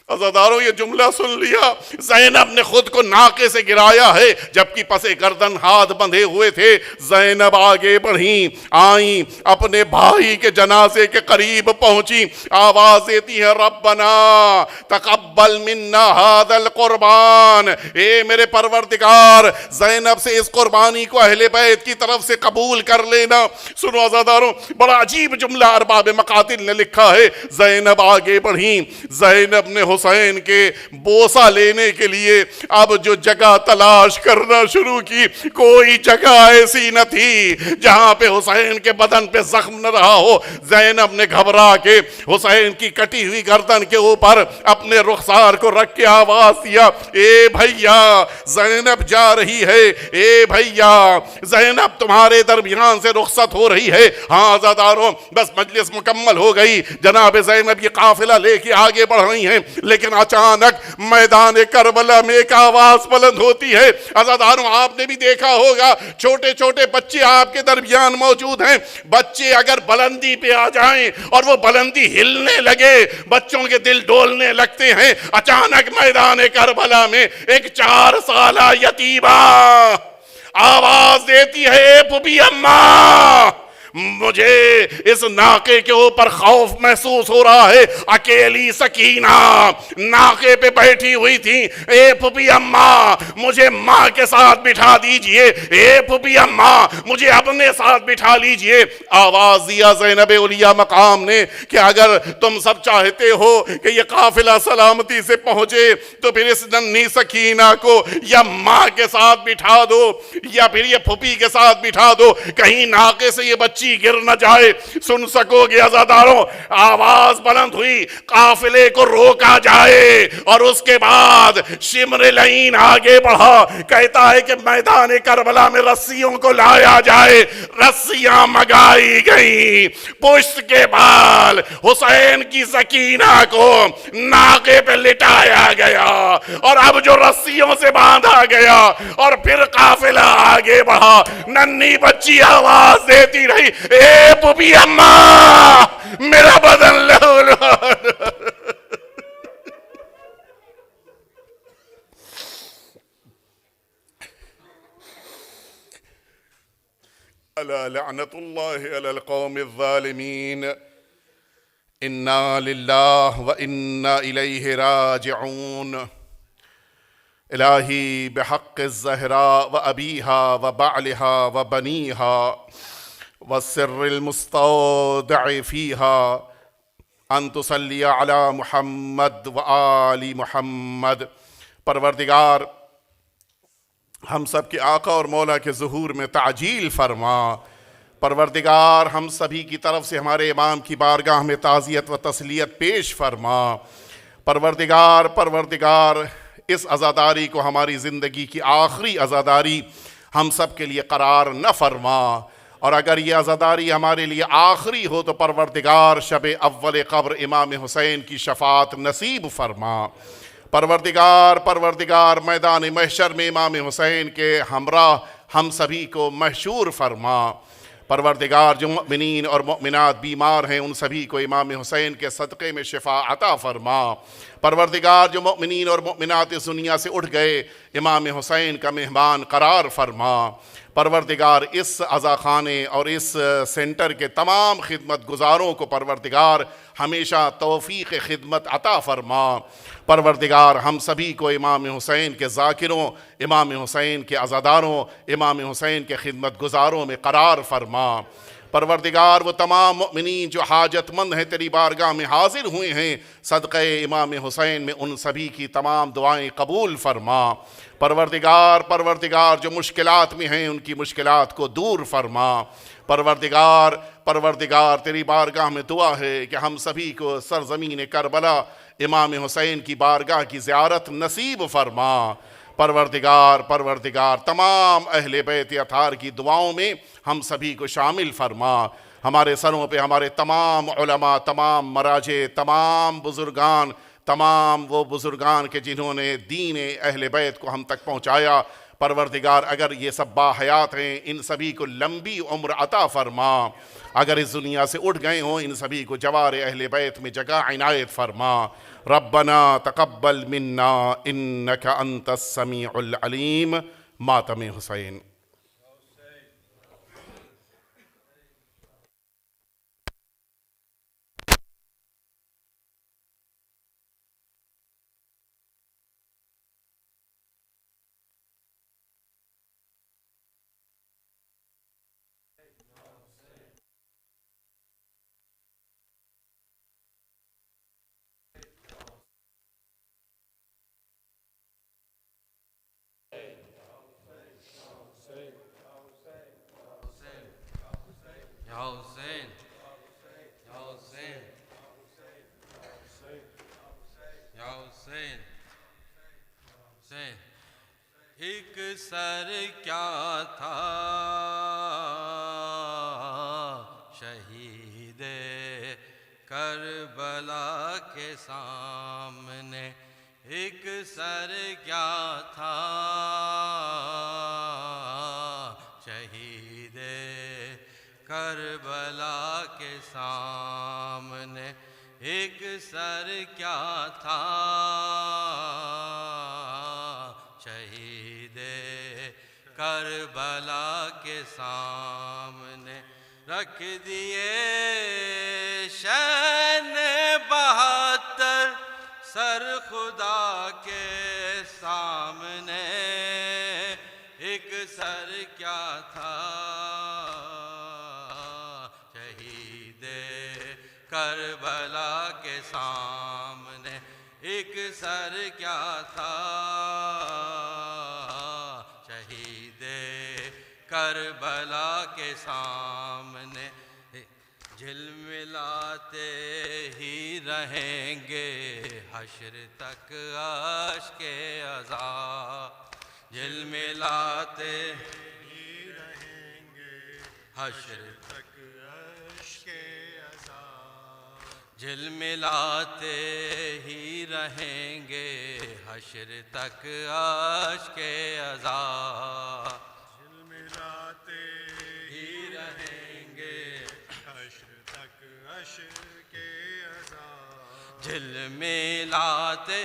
[SPEAKER 5] عزاداروں یہ جملہ سن لیا، زینب نے خود کو ناکے سے گرایا ہے جبکہ پسے گردن ہاتھ بندھے ہوئے تھے۔ زینب آگے بڑھیں، آئیں، اپنے بھائی کے جنازے کے قریب پہنچی، آواز دیتی ہے ربنا تقبل منا ھذا القربان، اے میرے پروردگار زینب سے اس قربانی کو اہل بیت کی طرف سے قبول کر لینا۔ سنو عزاداروں، بڑا عجیب جملہ ارباب مقاتل نے لکھا ہے۔ زینب آگے بڑھیں، زینب نے حسین کے بوسہ لینے کے لیے اب جو جگہ تلاش کرنا شروع کی، کوئی جگہ ایسی نہ تھی جہاں پہ حسین کے بدن پہ زخم نہ رہا ہو۔ زینب نے گھبرا کے حسین کی کٹی ہوئی گردن کے اوپر اپنے رخسار کو رکھ کے آواز دیا، اے بھیا زینب جا رہی ہے، اے بھیا زینب تمہارے درمیان سے رخصت ہو رہی ہے۔ ہاں عزاداروں، بس مجلس مکمل ہو گئی، جناب زینب یہ قافلہ لے کے آگے بڑھ رہی ہیں، لیکن اچانک میدان کربلا میں ایک آواز بلند ہوتی ہے۔ عزاداروں آپ نے بھی دیکھا ہوگا، چھوٹے چھوٹے بچے آپ کے درمیان موجود ہیں، بچے اگر بلندی پہ آ جائیں اور وہ بلندی ہلنے لگے بچوں کے دل ڈولنے لگتے ہیں۔ اچانک میدان کربلا میں ایک 4 سالہ یتیمہ آواز دیتی ہے، اے پھوپھی اماں مجھے اس ناکے کے اوپر خوف محسوس ہو رہا ہے۔ اکیلی سکینہ ناکے پہ بیٹھی ہوئی تھی، اے پھوپھی اماں مجھے ماں کے ساتھ بٹھا دیجئے، اے پھوپھی اماں مجھے اپنے ساتھ بٹھا لیجئے۔ آواز دیا زینب اولیاء مقام نے کہ اگر تم سب چاہتے ہو کہ یہ قافلہ سلامتی سے پہنچے تو پھر اس ننھی سکینہ کو یا ماں کے ساتھ بٹھا دو یا پھر یہ پھوپھی کے ساتھ بٹھا دو، کہیں ناکے سے یہ بچی گر نہ جائے۔ سن سکو گے عزاداروں، آواز بلند ہوئی قافلے کو روکا جائے، اور اس کے بعد شمر لعین آگے بڑھا، کہتا ہے کہ میدان کربلا میں رسیوں کو لایا جائے۔ رسیاں مگائی گئیں، پشت کے بال حسین کی سکینہ کو ناکے پہ لٹایا گیا، اور اب جو رسیوں سے باندھا گیا اور پھر قافلہ آگے بڑھا، ننھی بچی آواز دیتی رہی، اے پھوپھی اماں میرا بدن لہو الا لعنت اللہ علی القوم الظالمین، انا للہ و انا الیہ راجعون۔ الہی بحق الزہراء و ابیہا و بعلہا و بنیہا والسر المستودع فیہا ان تصلی علی محمد و آل محمد۔ پروردگار ہم سب کے آقا اور مولا کے ظہور میں تعجیل فرما۔ پروردگار ہم سبھی کی طرف سے ہمارے امام کی بارگاہ میں تعزیت و تسلیت پیش فرما۔ پروردگار اس عزاداری کو ہماری زندگی کی آخری عزاداری ہم سب کے لیے قرار نہ فرما، اور اگر یہ عزاداری ہمارے لیے آخری ہو تو پروردگار شب اول قبر امام حسین کی شفاعت نصیب فرما۔ پروردگار میدان محشر میں امام حسین کے ہمراہ ہم سبھی کو محشور فرما۔ پروردگار جو مؤمنین اور مؤمنات بیمار ہیں ان سبھی کو امام حسین کے صدقے میں شفا عطا فرما۔ پروردگار جو مؤمنین اور مؤمنات اس دنیا سے اٹھ گئے امام حسین کا مہمان قرار فرما۔ پروردگار اس عزاخانے اور اس سینٹر کے تمام خدمت گزاروں کو پروردگار ہمیشہ توفیق خدمت عطا فرما۔ پروردگار ہم سبھی کو امام حسین کے ذاکروں، امام حسین کے عزاداروں، امام حسین کے خدمت گزاروں میں قرار فرما۔ پروردگار وہ تمام مؤمنین جو حاجت مند ہیں تیری بارگاہ میں حاضر ہوئے ہیں صدقہ امام حسین میں ان سبھی کی تمام دعائیں قبول فرما۔ پروردگار جو مشکلات میں ہیں ان کی مشکلات کو دور فرما۔ پروردگار تیری بارگاہ میں دعا ہے کہ ہم سبھی کو سرزمین کربلا امام حسین کی بارگاہ کی زیارت نصیب فرما۔ پروردگار تمام اہل بیت اطہار کی دعاؤں میں ہم سبھی کو شامل فرما۔ ہمارے سروں پہ ہمارے تمام علماء، تمام مراجع، تمام بزرگان، تمام وہ بزرگان کے جنہوں نے دین اہل بیت کو ہم تک پہنچایا، پروردگار اگر یہ سب باحیات ہیں ان سبھی کو لمبی عمر عطا فرما۔ اگر اس دنیا سے اٹھ گئے ہوں ان سبھی کو جوار اہل بیت میں جگہ عنایت فرما۔ ربنا تقبل منا انک انت السمیع العلیم۔ ماتم حسین۔
[SPEAKER 3] ایک سر کیا تھا شہید کربلا کے سامنے، ایک سر کیا تھا شہید کربلا کے سامنے، ایک سر کیا تھا شہید کربلا کے سامنے، رکھ دیے شان بہتر سر خدا کے سامنے، ایک سر کیا تھا شہید کربلا کے سامنے، ایک سر کیا تھا شہید کربلا کے سامنے، جھلملاتے ہی رہیں گے حشر تک اشک عذاب، جھلملاتے ہی رہیں گے حشر تک اشک عذاب، جھلملاتے ہی رہیں گے حشر تک اشک عذاب، جھلملاتے ہی رہیں گے حشر تک اشک عذاب، جھلملاتے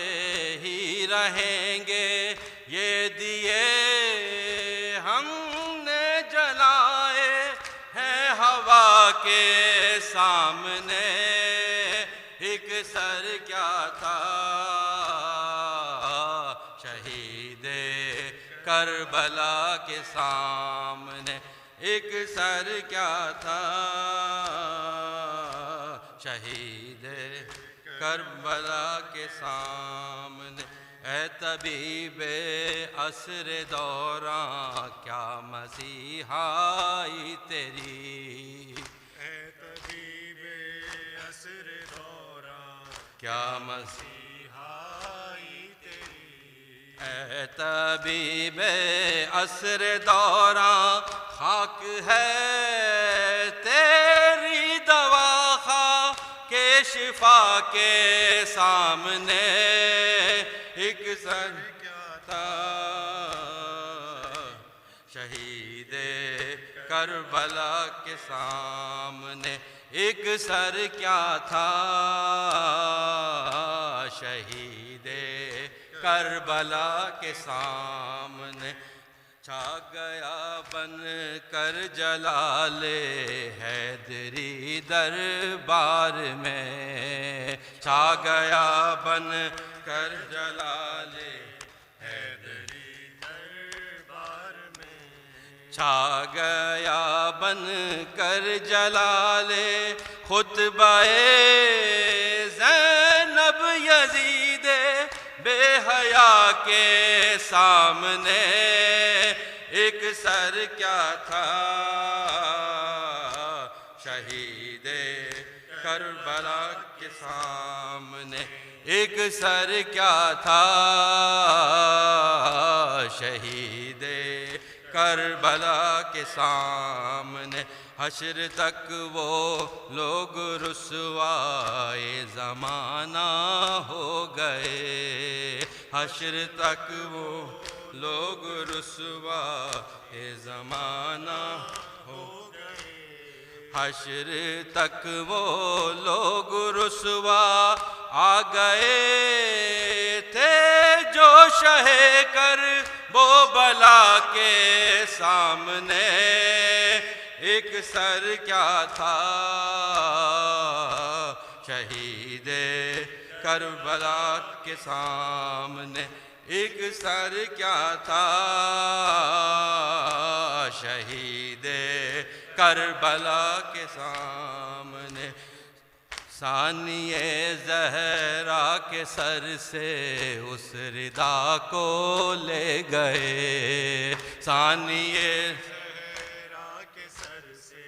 [SPEAKER 3] ہی رہیں گے یہ دیے ہم نے جلائے ہیں ہوا کے سامنے، ایک سر کیا تھا شہید
[SPEAKER 7] کربلا کے سامنے ایک سر کیا تھا شہید کربلا کے سامنے اے طبیب عصر دوراں کیا مسیحائی تیری
[SPEAKER 2] اے طبیب عصر دوراں
[SPEAKER 7] کیا مسیحائی اے طبیب عصر دوراں خاک ہے تیری دوا خواہ کہ شفا کے سامنے ایک سر کیا تھا شہید کربلا کے سامنے ایک سر کیا تھا شہید کربلا کے سامنے چھا گیا بن کر جلال حیدری دربار میں چھا گیا بن کر جلال حیدری دربار میں چھا گیا بن کر جلال خطبہ زینب یزید بے حیا کے سامنے ایک سر کیا تھا شہید کربلا کے سامنے ایک سر کیا تھا شہید کربلا کے سامنے حشر تک وہ لوگ رسوائے زمانہ ہو گئے حشر تک وہ لوگ رسوائے زمانہ ہو گئے حشر تک وہ لوگ رسوا آ گئے تھے جو شہ کر وہ بلا کے سامنے ایک سر کیا تھا شہید کربلا کے سامنے ایک سر کیا تھا شہید کربلا کے سامنے ثانیہ زہرا کے سر سے اس ردا کو لے گئے ثانیہ زہرا کے سر سے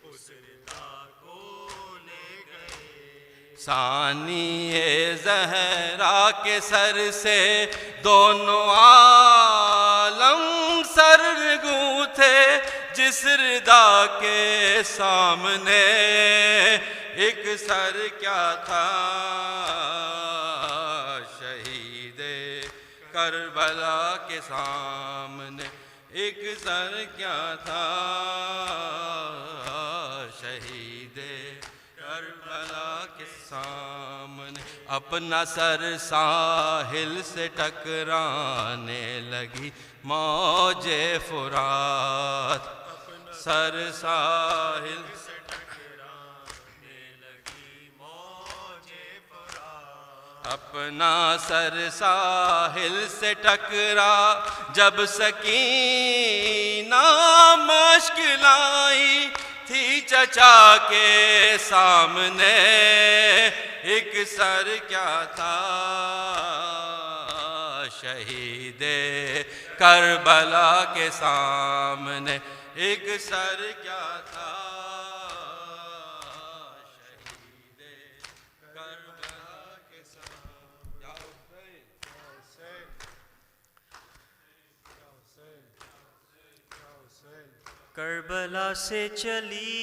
[SPEAKER 7] اس ردا کو لے گئے ثانیہ زہرا کے سر سے دونوں عالم سرگوں تھے جس ردا کے سامنے ایک سر کیا تھا شہید کربلا کے سامنے ایک سر کیا تھا شہید کربلا کے سامنے اپنا سر ساحل سے ٹکرانے لگی موج فرات سر ساحل سے ٹکرانے لگی موج فرات اپنا سر ساحل سے ٹکرا جب سکینہ مشک لائی تھی چچا کے سامنے ایک سر کیا تھا شہید کربلا کے سامنے ایک سر کیا تھا شہید کربلا کے سامنے
[SPEAKER 2] کربلا سے چلی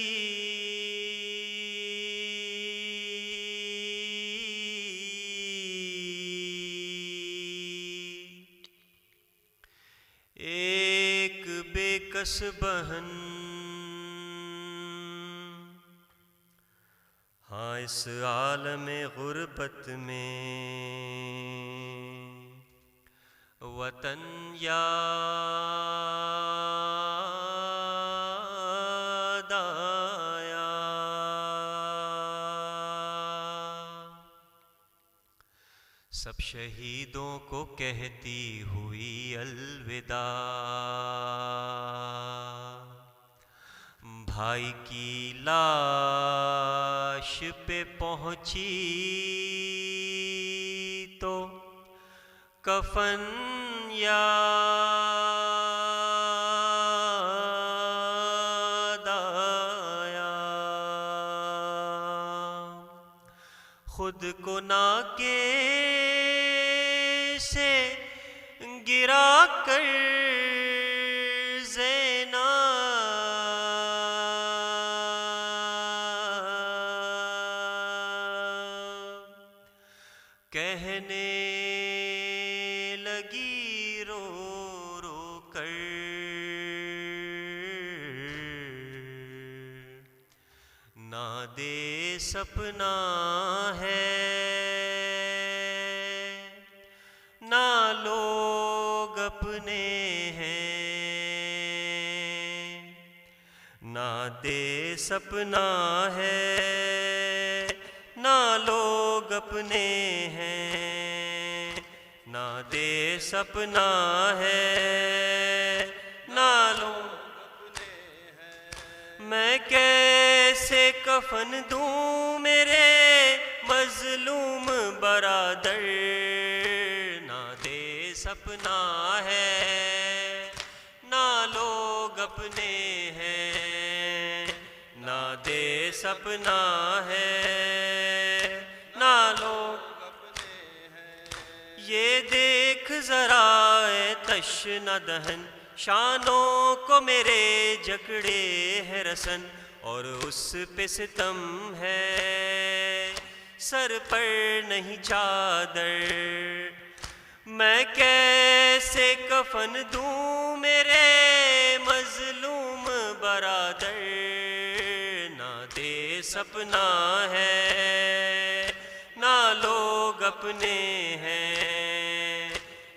[SPEAKER 2] ایک بے کس بہن ہاں اس عالم غربت میں وطن یاد آیا سب شہیدوں کو کہتی ہوئی الوداع، بھائی کی لاش پہ پہنچی تو کفن یاد آیا، خود کو ناکے سے گرا کر زینب کہنے لگی رو رو کر، نہ دے سپنا ہے نہ لوگ اپنے ہیں، نہ دے سپنا ہے نہ لوگ اپنے ہیں، نہ دے سپنا ہے نہ لوگ اپنے ہیں، میں کیسے کفن دوں میرے مظلوم برادر، نہ دے سپنا ہے نہ لوگ اپنے ہیں، نہ دے سپنا ہے نہ لوگ اپنے ہیں، یہ دیکھ ذرا اے تشنہ دہن شانوں کو میرے جکڑے ہے رسن، اور اس پہ ستم ہے سر پر نہیں چادر، میں کیسے کفن دوں میرے مظلوم برادر، نہ دے سپنا ہے نہ لوگ اپنے ہیں،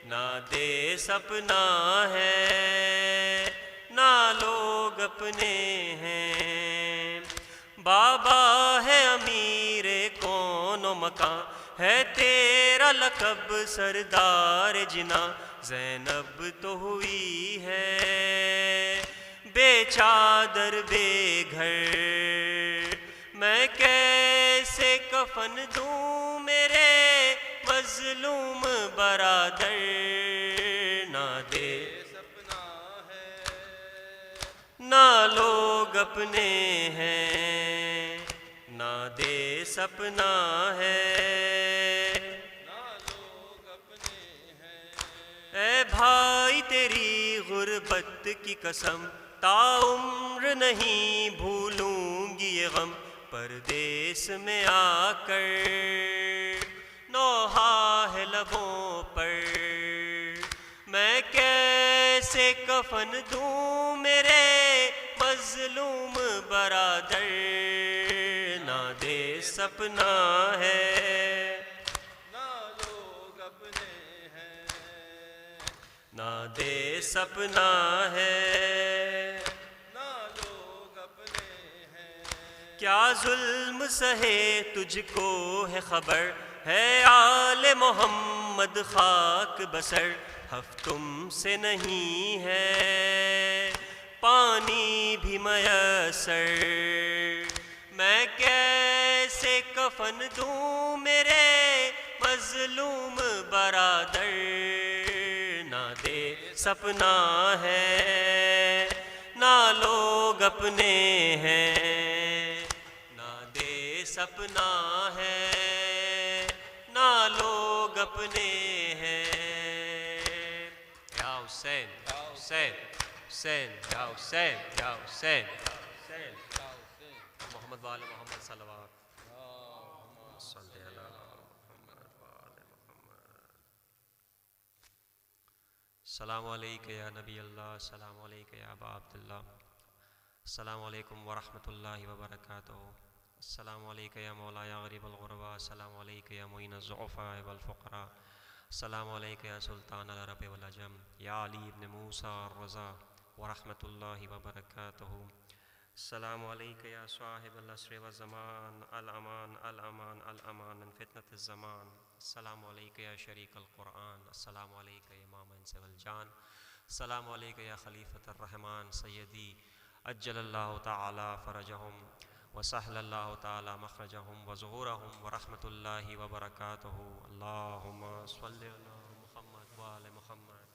[SPEAKER 2] نہ دے سپنا ہے نہ لوگ اپنے ہیں، بابا ہے امیر کون و مکان، ہے تیرا لقب سردار جنا، زینب تو ہوئی ہے بے چادر بے گھر، میں کیسے کفن دوں میرے مظلوم برادر، نہ دے سپنا ہے نہ لوگ اپنے ہیں، نہ دے سپنا ہے نہ لوگ اپنے ہیں، اے بھائی تیری غربت کی قسم تا عمر نہیں بھولوں گی یہ غم، پردیس میں آ کر نوحہ ہے لبوں پر، میں کیسے کفن دوں میرے مظلوم برادر، نہ دے سپنا ہے نہ لوگ اپنے ہیں، نہ دے سپنا ہے نہ لوگ اپنے ہیں، کیا ظلم سہے تجھ کو ہے خبر، ہے آل محمد خاک بسر، ہفتم سے نہیں ہے پانی بھی میسر، میں کیسے کفن دوں میرے مظلوم برادر، نہ دے سپنا ہے نہ لوگ اپنے ہیں، نہ دے سپنا ہے نہ لوگ اپنے ہیں، یا حسین یا حسین حسین یا حسین یا حسین حسین محمد وآل محمد صلوات صلی اللہ محمد وآل محمد۔ السلام علیکم یا نبی اللہ، السلام علیکم یا ابا عبداللہ، السلام علیکم ورحمۃ اللہ وبرکاتہ، السلام علیکم یا مولا یا غریب الغرباء، السلام علیکم یا معین الضعفاء والفقراء، السلام علیکم یا سلطان العرب والعجم، یا علی ابن موسیٰ الرضا ورحمۃ اللہ وبرکاتہ، السلام علیک یا صاحب العصر والزمان الامان الامان الامان من فتنة الزمان. السلام علیک یا شریک القرآن. السلام علیک یا امام انس والجان. السلام علیک یا خلیفۃ الرحمن سیدی عجل اللہ تعالی فرجہم وسہل اللہ تعالی مخرجہم وظہورہم ورحمۃ اللہ وبرکاتہ. اللہم صلی علی محمد وآل محمد.